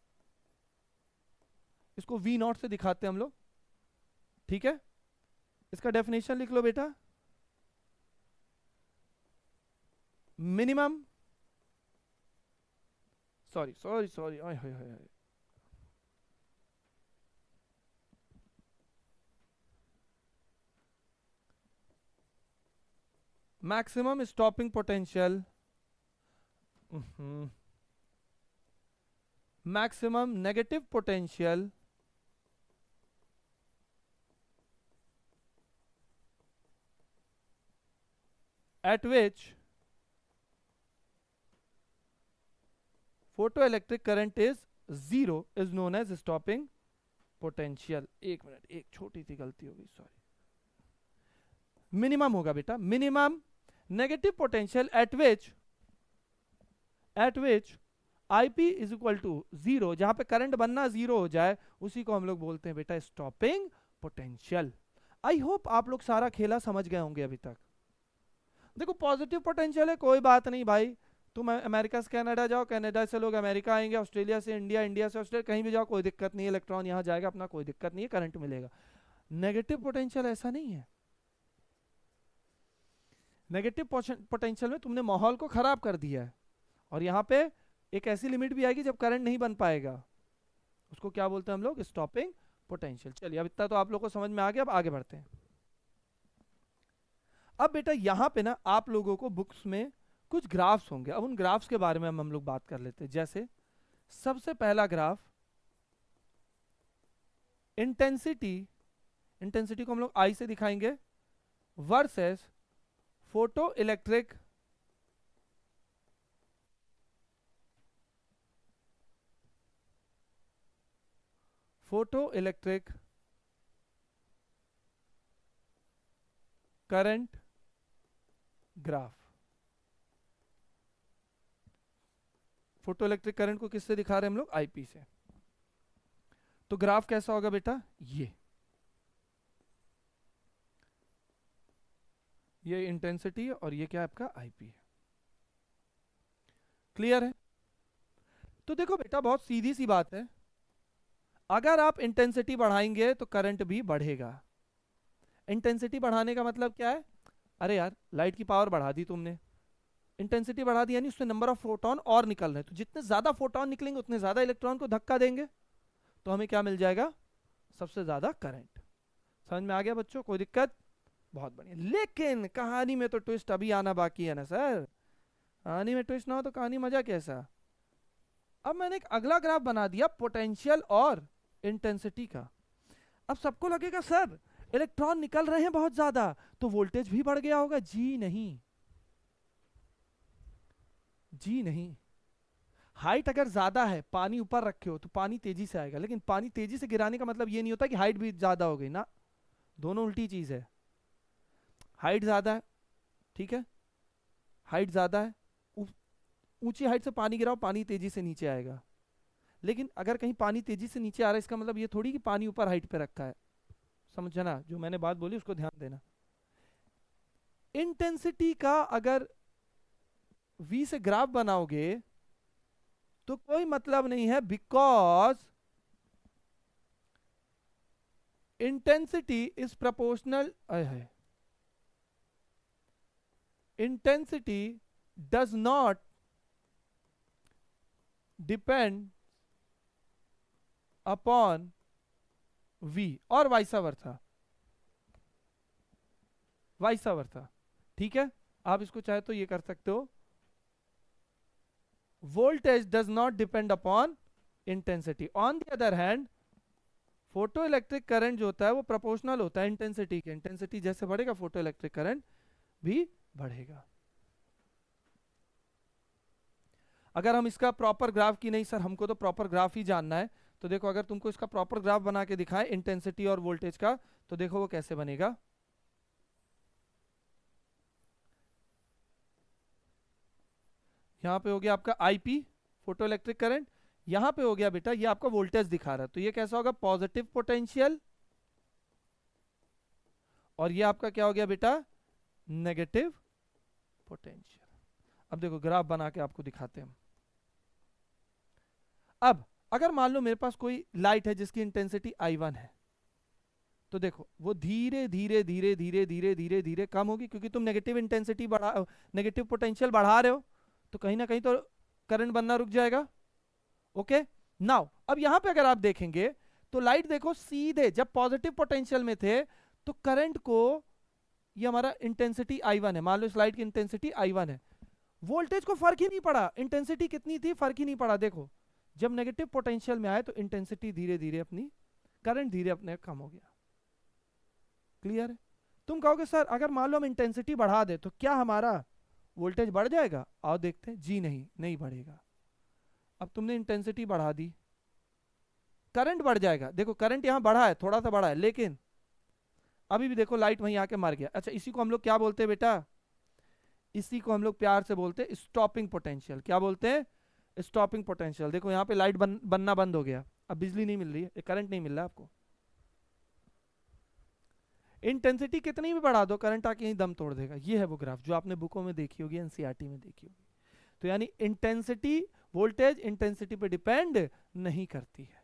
Speaker 1: इसको V नॉट से दिखाते हैं हम लोग, ठीक है? इसका डेफिनेशन लिख लो बेटा, मिनिमम, सॉरी सॉरी सॉरी, आय हाय हाय, maximum stopping potential, maximum negative potential at which photoelectric current is zero is known as stopping potential। एक मिनट, एक छोटी सी गलती हो गई, सॉरी। मिनिमम होगा बेटा, minimum negative potential at which IP is equal to zero, जहां पे करंट बनना जीरो हो जाए, उसी को हम लोग बोलते हैं बेटा स्टॉपिंग पोटेंशियल। आई होप आप लोग सारा खेला समझ गए होंगे अभी तक। देखो पॉजिटिव पोटेंशियल है, कोई बात नहीं भाई, तुम अमेरिका से कनाडा जाओ, कनाडा से लोग अमेरिका आएंगे, ऑस्ट्रेलिया से इंडिया, इंडिया से ऑस्ट्रेलिया, कहीं भी जाओ कोई दिक्कत नहीं है, इलेक्ट्रॉन यहाँ जाएगा अपना, कोई दिक्कत नहीं है, करंट मिलेगा। नेगेटिव पोटेंशियल ऐसा नहीं है। नेगेटिव पोटेंशियल में तुमने माहौल को खराब कर दिया है, और यहाँ पे एक ऐसी लिमिट भी आएगी जब करंट नहीं बन पाएगा, उसको क्या बोलते हैं हम लोग? Stopping potential. चलिए अब इतना तो आप लोग को समझ में आ गया, अब आगे बढ़ते हैं। अब बेटा यहाँ पे ना आप लोगों को बुक्स में कुछ ग्राफ्स होंगे, अब उन ग्राफ्स के बारे में हम लोग बात कर लेते हैं। जैसे सबसे पहला ग्राफ इंटेंसिटी, इंटेंसिटी को हम लोग आई से दिखाएंगे, versus photo electric current graph. Photo electric current को किससे दिखा रहे हैं हम लोग? आईपी से। तो ग्राफ कैसा होगा बेटा? ये इंटेंसिटी है और ये क्या है आपका? आईपी है। क्लियर है? तो देखो बेटा बहुत सीधी सी बात है, अगर आप इंटेंसिटी बढ़ाएंगे तो करंट भी बढ़ेगा। इंटेंसिटी बढ़ाने का मतलब क्या है? अरे यार लाइट की पावर बढ़ा दी तुमने, इंटेंसिटी बढ़ा दी, यानी उसमें नंबर ऑफ फोटोन और निकल रहे हैं, तो जितने ज्यादा फोटोन निकलेंगे उतने ज्यादा इलेक्ट्रॉन को धक्का देंगे, तो हमें क्या मिल जाएगा? सबसे ज्यादा करंट। समझ में आ गया बच्चों? कोई दिक्कत? बहुत बढ़िया। लेकिन कहानी में तो ट्विस्ट अभी आना बाकी है ना सर, कहानी में ट्विस्ट ना हो तो कहानी मजा कैसा। अब मैंने एक अगला ग्राफ बना दिया पोटेंशियल और इंटेंसिटी का। अब सबको लगेगा सर इलेक्ट्रॉन निकल रहे हैं बहुत ज्यादा तो वोल्टेज भी बढ़ गया होगा। जी नहीं, जी नहीं। हाइट अगर ज्यादा है, पानी ऊपर रखे हो तो पानी तेजी से आएगा, लेकिन पानी तेजी से गिराने का मतलब ये नहीं होता कि हाइट भी ज्यादा हो गई ना, दोनों उल्टी चीज है। हाइट ज्यादा है, ठीक है, हाइट ज्यादा है, ऊंची हाइट से पानी गिराओ, पानी तेजी से नीचे आएगा। लेकिन अगर कहीं पानी तेजी से नीचे आ रहा है, इसका मतलब ये थोड़ी कि पानी ऊपर हाइट पे रखा है। समझना, जो मैंने बात बोली उसको ध्यान देना। इंटेंसिटी का अगर V से ग्राफ बनाओगे तो कोई मतलब नहीं है, because intensity is proportional, intensity does not depend upon V और वाइसा वर्सा, वाइसा वर्सा, ठीक है। आप इसको चाहे तो ये कर सकते हो, voltage does not depend upon intensity. On the other hand photo electric current जो होता है वो प्रोपोर्शनल होता है इंटेंसिटी के। इंटेंसिटी जैसे बढ़ेगा फोटो इलेक्ट्रिक करंट भी बढ़ेगा। अगर हम इसका प्रॉपर ग्राफ की, नहीं सर हमको तो प्रॉपर ग्राफ ही जानना है, तो देखो अगर तुमको इसका प्रॉपर ग्राफ बना के दिखाएं इंटेंसिटी और वोल्टेज का, तो देखो वो कैसे बनेगा। यहाँ पे हो गया आपका आईपी फोटो इलेक्ट्रिक करंट, यहाँ पे हो गया बेटा ये आपका वोल्टेज दिखा रहा है, तो ये कैसा होगा पॉजिटिव पोटेंशियल, और ये आपका क्या हो गया बेटा नेगेटिव पोटेंशियल। अब देखो ग्राफ बना के आपको दिखाते हैं। अब अगर मान लो मेरे पास कोई लाइट है जिसकी इंटेंसिटी I1 है, तो देखो वो धीरे धीरे धीरे धीरे धीरे धीरे धीरे कम होगी, क्योंकि तुम नेगेटिव इंटेंसिटी बढ़ा, नेगेटिव पोटेंशियल बढ़ा रहे हो, तो कहीं ना कहीं तो करंट बनना रुक जाएगा। ओके नाउ अब यहां पे अगर आप देखेंगे तो लाइट देखो सीधे जब पॉजिटिव पोटेंशियल में थे तो करंट को, ये हमारा इंटेंसिटी I1 है, मान लो इस लाइट की इंटेंसिटी I1 है, वोल्टेज को फर्क ही नहीं पड़ा इंटेंसिटी कितनी थी, फर्क ही नहीं पड़ा। देखो जब नेगेटिव पोटेंशियल में आए तो इंटेंसिटी धीरे धीरे अपनी, करंट धीरे अपने कम हो गया। क्लियर है? तुम कहोगे सर अगर मान लो हम इंटेंसिटी बढ़ा दे तो क्या हमारा वोल्टेज बढ़ जाएगा? आओ देखते हैं। जी नहीं, नहीं बढ़ेगा। अब तुमने इंटेंसिटी बढ़ा दी, करंट बढ़ जाएगा। देखो करंट यहां बढ़ा है, थोड़ा सा बढ़ा है, लेकिन अभी भी देखो लाइट वहीं आके मर गया। अच्छा इसी को हम लोग क्या बोलते हैं बेटा? इसी को हम लोग प्यार से बोलते हैं स्टॉपिंग पोटेंशियल। क्या बोलते हैं? Stopping potential. देखो यहाँ पे लाइट बनना बंद हो गया, अब बिजली नहीं मिल रही है, करंट नहीं मिल रहा आपको। इंटेंसिटी कितनी भी बढ़ा दो करंट आके ही दम तोड़ देगा। ये है वो ग्राफ जो आपने बुकों में देखी होगी, एनसीईआरटी में देखी होगी। तो यानी इंटेंसिटी, वोल्टेज इंटेंसिटी पे डिपेंड नहीं करती है।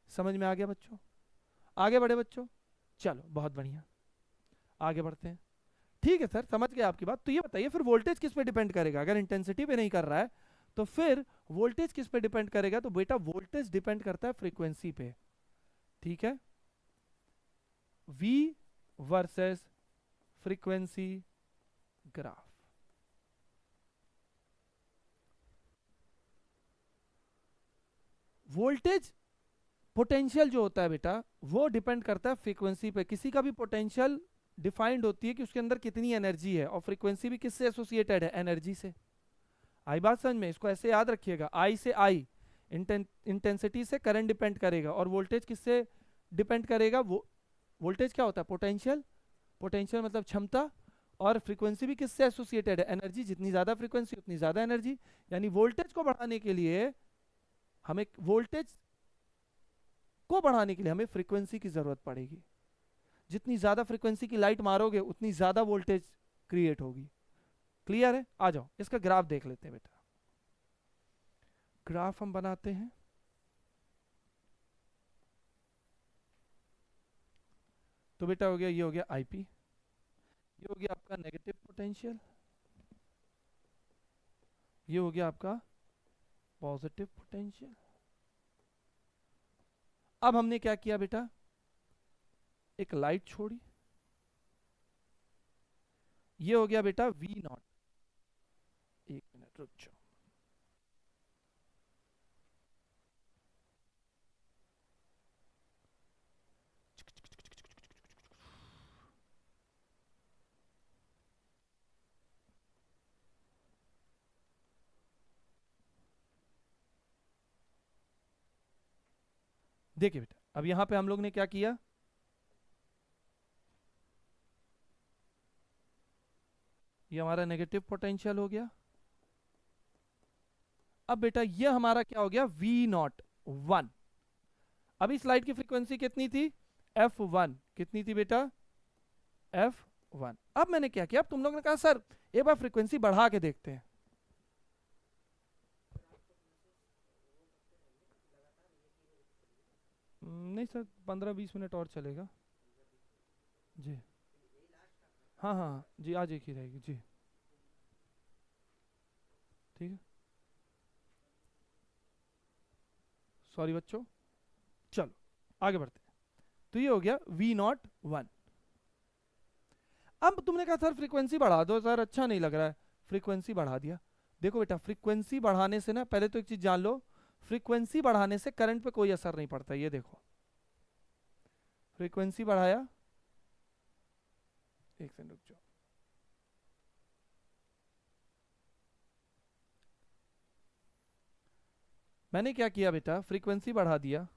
Speaker 1: समझ में आ गया बच्चों? आगे बढ़े बच्चों, चलो बहुत बढ़िया आगे बढ़ते हैं। ठीक है सर समझ गए आपकी बात। तो ये बताइए फिर वोल्टेज किस पे डिपेंड करेगा? अगर इंटेंसिटी पे नहीं कर रहा है तो फिर वोल्टेज किस पे डिपेंड करेगा? तो बेटा वोल्टेज डिपेंड करता है फ्रीक्वेंसी पे। ठीक है, V versus frequency graph. Voltage potential जो होता है बेटा वो डिपेंड करता है फ्रीक्वेंसी पे। किसी का भी पोटेंशियल डिफाइंड होती है कि उसके अंदर कितनी एनर्जी है, और फ्रीक्वेंसी भी किससे एसोसिएटेड है? एनर्जी से। आई बात समझ में? इसको ऐसे याद रखिएगा, आई से आई, इंटेंसिटी से करंट डिपेंड करेगा, और वोल्टेज किससे डिपेंड करेगा? वो वोल्टेज क्या होता है? पोटेंशियल। पोटेंशियल मतलब क्षमता, और फ्रीक्वेंसी भी किससे एसोसिएटेड है? एनर्जी। जितनी ज्यादा फ्रीक्वेंसी उतनी ज्यादा एनर्जी। यानी वोल्टेज को बढ़ाने के लिए हमें, वोल्टेज को बढ़ाने के लिए हमें फ्रीक्वेंसी की जरूरत पड़ेगी। जितनी ज्यादा फ्रीक्वेंसी की लाइट मारोगे उतनी ज्यादा वोल्टेज क्रिएट होगी। क्लियर है? आ जाओ इसका ग्राफ देख लेते हैं बेटा। ग्राफ हम बनाते हैं। तो बेटा हो गया, ये हो गया आईपी, ये हो गया आपका नेगेटिव पोटेंशियल, ये हो गया आपका पॉजिटिव पोटेंशियल। अब हमने क्या किया बेटा? एक लाइट छोड़ी, ये हो गया बेटा वी नॉट। एक मिनट रुक जाओ। देखिए बेटा अब यहां पे हम लोग ने क्या किया, ये हमारा नेगेटिव पोटेंशियल हो गया। अब बेटा ये हमारा क्या हो गया? V naught 1। अब इस लाइट की फ्रीक्वेंसी कितनी थी? F1। कितनी थी बेटा? F1। अब मैंने क्या किया, अब तुम लोग ने कहा सर एक बार फ्रीक्वेंसी बढ़ा के देखते हैं। नहीं सर 15-20 मिनट और चलेगा जी। हाँ हाँ जी, आज एक ही रहेगी जी। ठीक है, सॉरी बच्चों, चलो आगे बढ़ते हैं। तो ये हो गया V नॉट 1। अब तुमने कहा सर फ्रीक्वेंसी बढ़ा दो सर, अच्छा नहीं लग रहा है, फ्रीक्वेंसी बढ़ा दिया। देखो बेटा, फ्रीक्वेंसी बढ़ाने से ना, पहले तो एक चीज जान लो, फ्रीक्वेंसी बढ़ाने से करंट पे कोई असर नहीं पड़ता। ये देखो, फ्रीक्वेंसी बढ़ाया, एक सेकंड रुक जाओ, मैंने क्या किया बेटा, फ्रीक्वेंसी बढ़ा दिया,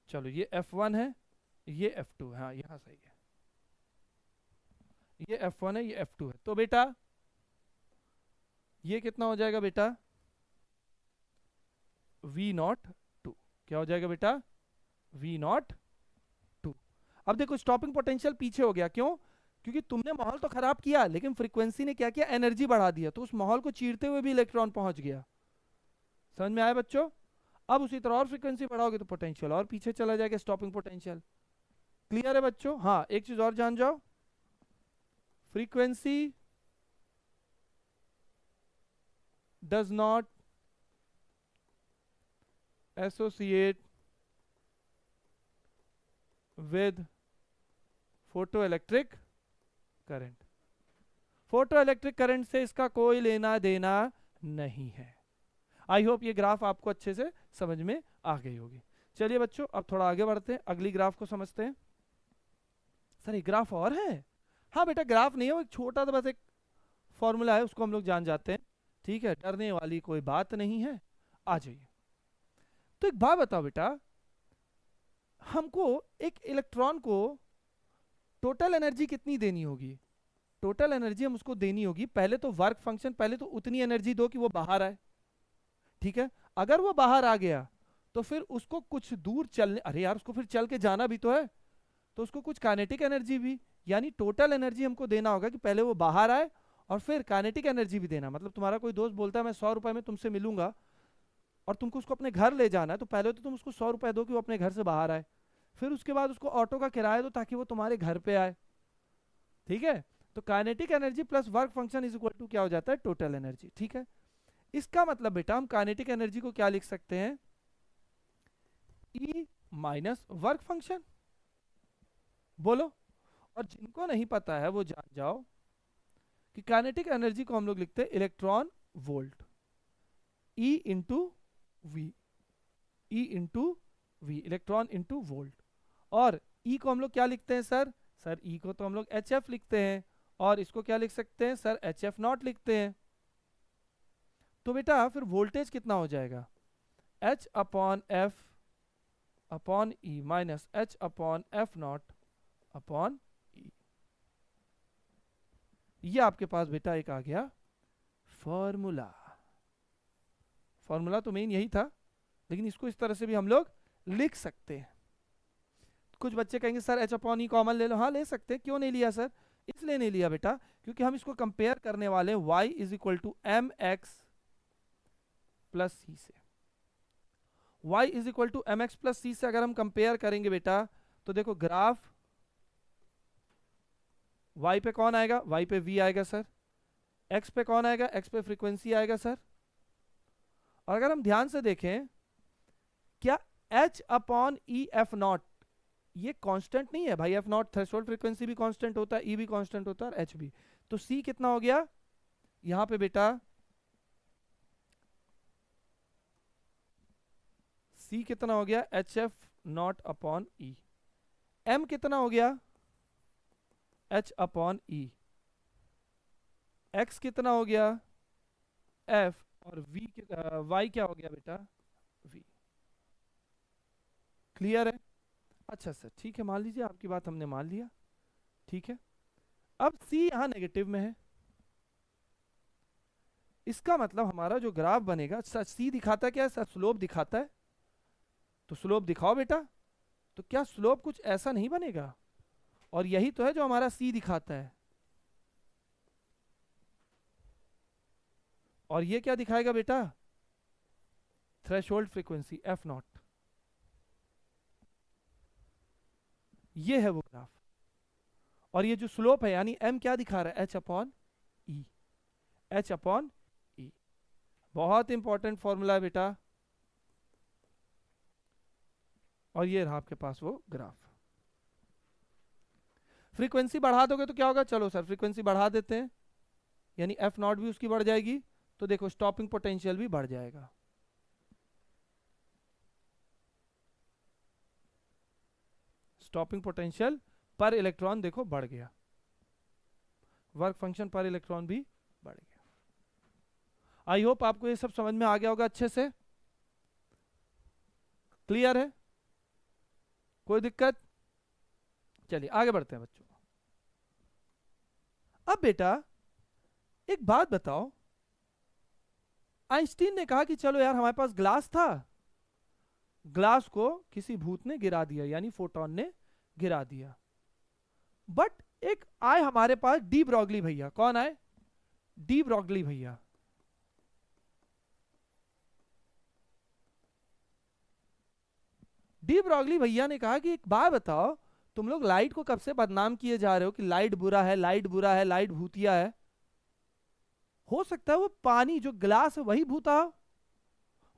Speaker 1: चलो ये F1 है, ये F2 है, हाँ यहाँ सही है, ये F1 है, ये F2 है, तो बेटा ये कितना हो जाएगा बेटा, V02। क्या हो जाएगा बेटा, V02। अब देखो स्टॉपिंग पोटेंशियल पीछे हो गया, क्यों? क्योंकि तुमने माहौल तो खराब किया, लेकिन फ्रीक्वेंसी ने क्या किया, एनर्जी बढ़ा दिया, तो उस माहौल को चीरते हुए भी इलेक्ट्रॉन पहुंच गया। समझ में आया बच्चों? अब उसी तरह और फ्रीक्वेंसी बढ़ाओगे तो पोटेंशियल और पीछे चला जाएगा, स्टॉपिंग पोटेंशियल। क्लियर है बच्चों? हाँ, एक चीज और जान जाओ, frequency does not associate with photo electric current. Photo electric current से इसका कोई लेना देना नहीं है। आई होप ये ग्राफ आपको अच्छे से समझ में आ गई होगी। चलिए बच्चों, अब थोड़ा आगे बढ़ते हैं, अगली ग्राफ को समझते हैं। सर एक ग्राफ और है? हाँ बेटा, ग्राफ नहीं है वो, एक छोटा सा बस एक फॉर्मूला है, उसको हम लोग जान जाते हैं, ठीक है, डरने वाली कोई बात नहीं है। आ जाइए। तो एक बात बताओ बेटा, हमको एक इलेक्ट्रॉन को टोटल एनर्जी कितनी देनी होगी? टोटल एनर्जी हम उसको देनी होगी, पहले तो वर्क फंक्शन, पहले तो उतनी एनर्जी दो कि वो बाहर आए, ठीक है। अगर वो बाहर आ गया तो फिर उसको कुछ दूर चलने, अरे यार उसको फिर चल के जाना भी तो है, तो उसको कुछ काइनेटिक एनर्जी भी, यानी टोटल एनर्जी हमको देना होगा कि पहले वो बाहर आए और फिर काइनेटिक एनर्जी भी देना। मतलब तुम्हारा कोई दोस्त बोलता है मैं 100 रुपए में तुमसे मिलूंगा और तुमको उसको अपने घर ले जाना है, तो पहले तो तुम उसको 100 रुपए दो कि वो अपने घर से बाहर आए, फिर उसके बाद उसको ऑटो का किराया दो ताकि वो तुम्हारे घर पे आए, ठीक है। तो kinetic energy plus work function is equal to क्या हो जाता है, टोटल एनर्जी, ठीक है। इसका मतलब बेटा हम काइनेटिक एनर्जी को क्या लिख सकते हैं, E माइनस वर्क फंक्शन। बोलो। और जिनको नहीं पता है वो जान जाओ कि काइनेटिक एनर्जी को हम लोग लिखते हैं electron volt, E into V, E into V, electron into volt. और E को हम लोग क्या लिखते हैं सर? सर E को तो हम लोग HF लिखते हैं, और इसको क्या लिख सकते हैं सर? HF नॉट लिखते हैं। तो बेटा फिर वोल्टेज कितना हो जाएगा, H upon F upon E minus H upon F not upon E. ये आपके पास बेटा एक आ गया फॉर्मूला। फॉर्मूला तो मेन यही था, लेकिन इसको इस तरह से भी हम लोग लिख सकते हैं। कुछ बच्चे कहेंगे सर H अपॉन ई कॉमन ले लो, हाँ ले सकते हैं, क्यों नहीं लिया सर? इसलिए नहीं लिया बेटा क्योंकि हम इसको कंपेयर करने वाले y is equal to M X plus C से। y is equal to M X plus C से अगर हम कंपेयर करेंगे बेटा, तो देखो ग्राफ y पे कौन आएगा, y पे v आएगा सर, x पे कौन आएगा, x पे फ्रीक्वेंसी आएगा सर। और अगर हम ध्यान से देखें, क्या h upon E F not ये कांस्टेंट नहीं है भाई? एफ नॉट थ्रेशोल्ड फ्रीक्वेंसी भी कांस्टेंट होता है, ई भी कांस्टेंट होता है, और एच भी। तो सी कितना हो गया यहां पे बेटा, सी कितना हो गया, H F not upon E. M कितना हो गया, एच अपॉन ई। एक्स कितना हो गया, एफ। और वी वाई क्या हो गया बेटा, वी। क्लियर है? अच्छा सर ठीक है, मान लीजिए आपकी बात हमने मान लिया, ठीक है। अब सी यहां नेगेटिव में है, इसका मतलब हमारा जो ग्राफ बनेगा, सी दिखाता क्या है सर? स्लोप दिखाता है। तो स्लोप दिखाओ बेटा। तो क्या स्लोप कुछ ऐसा नहीं बनेगा? और यही तो है जो हमारा सी दिखाता है। और ये क्या दिखाएगा बेटा, थ्रेशोल्ड फ्रीक्वेंसी एफ नॉट। ये है वो ग्राफ। और ये जो स्लोप है यानी एम क्या दिखा रहा है, एच अपॉन ई, एच अपॉन ई। बहुत इंपॉर्टेंट फॉर्मूला है बेटा। और ये रहा आपके पास वो ग्राफ। फ्रीक्वेंसी बढ़ा दोगे तो क्या होगा, चलो सर फ्रीक्वेंसी बढ़ा देते हैं, यानी एफ नॉट भी उसकी बढ़ जाएगी, तो देखो स्टॉपिंग पोटेंशियल भी बढ़ जाएगा। स्टॉपिंग पोटेंशियल पर इलेक्ट्रॉन देखो बढ़ गया, वर्क फंक्शन पर इलेक्ट्रॉन भी बढ़ गया। आई होप आपको ये सब समझ में आ गया होगा अच्छे से, क्लियर है, कोई दिक्कत? चलिए आगे बढ़ते हैं बच्चों। अब बेटा एक बात बताओ, आइंस्टीन ने कहा कि चलो यार हमारे पास ग्लास था, ग्लास को किसी भूत ने गिरा दिया, यानी फोटोन ने गिरा दिया, बट एक आए हमारे पास डी ब्रॉगली भैया। कौन आए? डी ब्रॉगली भैया। डी ब्रॉगली भैया ने कहा कि एक बात बताओ, तुम लोग लाइट को कब से बदनाम किए जा रहे हो कि लाइट बुरा है, लाइट बुरा है, लाइट भूतिया है। हो सकता है वो पानी जो ग्लास है वही भूता हो,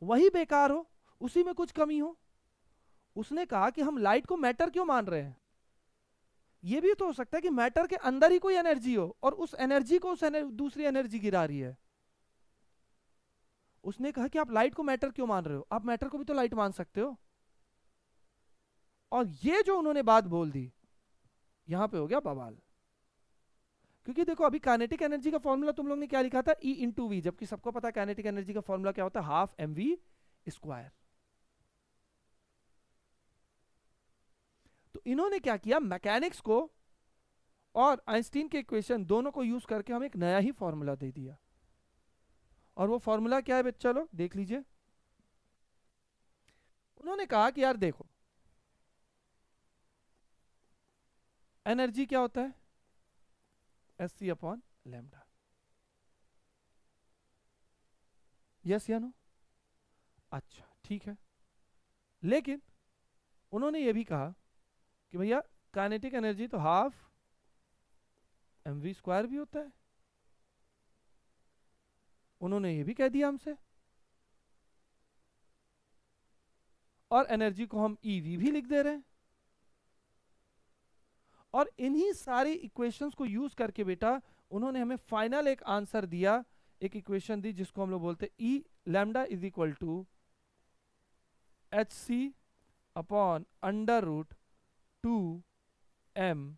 Speaker 1: वही बेकार हो, उसी में कुछ कमी हो। उसने कहा कि हम लाइट को मैटर क्यों मान रहे हैं, ये भी तो हो सकता है कि मैटर के अंदर ही कोई एनर्जी हो और उस एनर्जी को दूसरी एनर्जी गिरा रही है। उसने कहा कि आप लाइट को मैटर क्यों मान रहे हो, आप मैटर को भी तो लाइट मान सकते हो। और ये जो उन्होंने बात बोल दी, यहां पे हो गया बवाल। क्योंकि देखो अभी काइनेटिक एनर्जी का फॉर्मूला तुम लोग ने क्या लिखा था, E इंटू वी, जबकि सबको पता है काइनेटिक एनर्जी का फॉर्मूला क्या होता है, हाफ mv स्क्वायर। तो इन्होंने क्या किया, मैकेनिक्स को और आइंस्टीन के इक्वेशन दोनों को यूज करके हमें एक नया ही फॉर्मूला दे दिया। और वो फॉर्मूला क्या है बच्चा लोग देख लीजिए। उन्होंने कहा कि यार देखो एनर्जी क्या होता है, Sc अपॉन लैम्डा। यस या नो? अच्छा ठीक है, लेकिन उन्होंने ये भी कहा कि भैया काइनेटिक एनर्जी तो हाफ mv स्क्वायर भी होता है। उन्होंने ये भी कह दिया हमसे, और एनर्जी को हम ev भी लिख दे रहे हैं। और इन्हीं सारी इक्वेशंस को यूज करके बेटा उन्होंने हमें फाइनल एक आंसर दिया, एक इक्वेशन दी जिसको हम लोग बोलते हैं E lambda is equal to H C upon under root 2m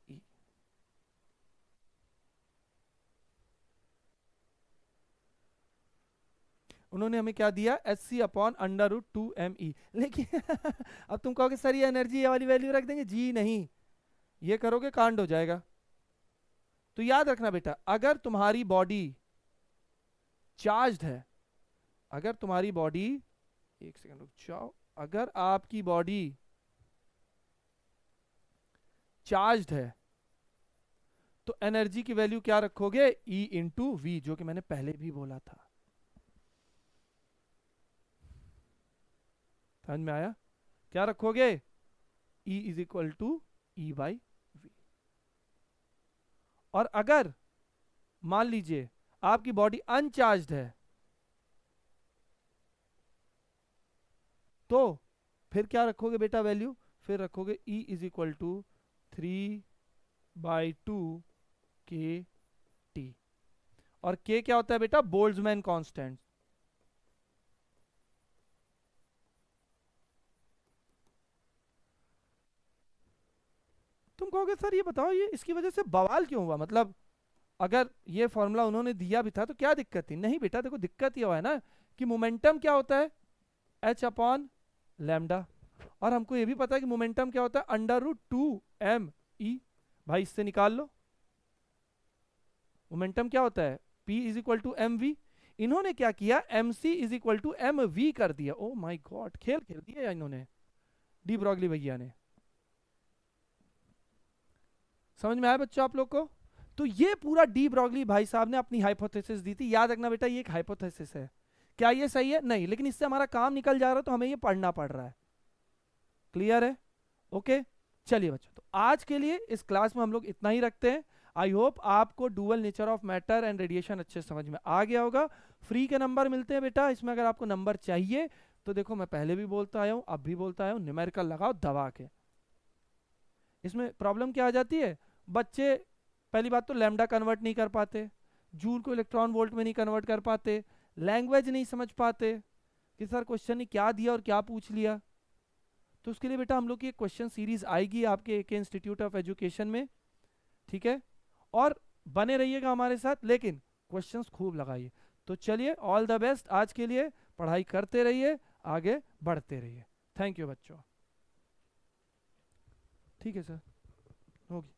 Speaker 1: E. उन्होंने हमें क्या दिया, H C upon under root 2m E. लेकिन अब तुम कहोगे सर ये एनर्जी ये वाली वैल्यू रख देंगे, जी नहीं, ये करोगे कांड हो जाएगा। तो याद रखना बेटा, अगर तुम्हारी बॉडी चार्ज्ड है, अगर तुम्हारी बॉडी, एक सेकंड रुक जाओ, अगर आपकी बॉडी चार्ज्ड है तो एनर्जी की वैल्यू क्या रखोगे, E इंटू वी, जो कि मैंने पहले भी बोला था। समझ में आया? क्या रखोगे, E is equal to E by V. और अगर मान लीजिए आपकी बॉडी अनचार्ज्ड है तो फिर क्या रखोगे बेटा वैल्यू, फिर रखोगे E इज इक्वल टू 3/2 के टी। और K क्या होता है बेटा, बोल्ट्जमैन कांस्टेंट। तुम कहोगे सर ये बताओ ये इसकी वजह से बवाल क्यों हुआ, मतलब अगर ये फॉर्मूला उन्होंने दिया भी था तो क्या दिक्कत थी? नहीं बेटा देखो दिक्कत ये हुआ है ना कि मोमेंटम क्या होता है, h अपॉन लैम्डा, और हमको ये भी पता है कि मोमेंटम क्या होता है, अंडर रूट 2m भाई इससे निकाल लो मोमेंटम क्या होता है, p is equal to M V. इन्होंने क्या किया, mc is equal to M V कर दिया। ओ माई गॉड, खेल खेल दिया इन्होंने डी ब्रॉगली भैया ने। समझ में आया बच्चों आप लोग को? तो ये पूरा डी ब्रॉगली भाई साहब ने अपनी हाइपोथेसिस दी थी। याद रखना बेटा ये एक हाइपोथेसिस है, क्या ये सही है? नहीं, लेकिन इससे हमारा काम निकल जा रहा है तो हमें ये पढ़ना पड़ रहा है। क्लियर है? ओके चलिए बच्चों, तो आज के लिए इस क्लास में हम लोग इतना ही रखते हैं। आई होप आपको dual nature of matter and radiation अच्छे समझ में आ गया होगा। फ्री के नंबर मिलते हैं बेटा इसमें, अगर आपको नंबर चाहिए तो देखो मैं पहले भी बोलता आया हूँ, अब भी बोलता आया हूँ, न्यूमेरिकल लगाओ दबा के। इसमें प्रॉब्लम क्या आ जाती है, बच्चे पहली बात तो लैम्डा कन्वर्ट नहीं कर पाते, जूल को इलेक्ट्रॉन वोल्ट में नहीं कन्वर्ट कर पाते, लैंग्वेज नहीं समझ पाते कि सर क्वेश्चन ने क्या दिया और क्या पूछ लिया। तो उसके लिए बेटा हम लोग की एक क्वेश्चन सीरीज आएगी आपके AK इंस्टीट्यूट ऑफ एजुकेशन में, ठीक है। और बने रहिएगा हमारे साथ, लेकिन क्वेश्चंस खूब लगाइए। तो चलिए, ऑल द बेस्ट आज के लिए, पढ़ाई करते रहिए, आगे बढ़ते रहिए। थैंक यू बच्चों। ठीक है सर, होगी।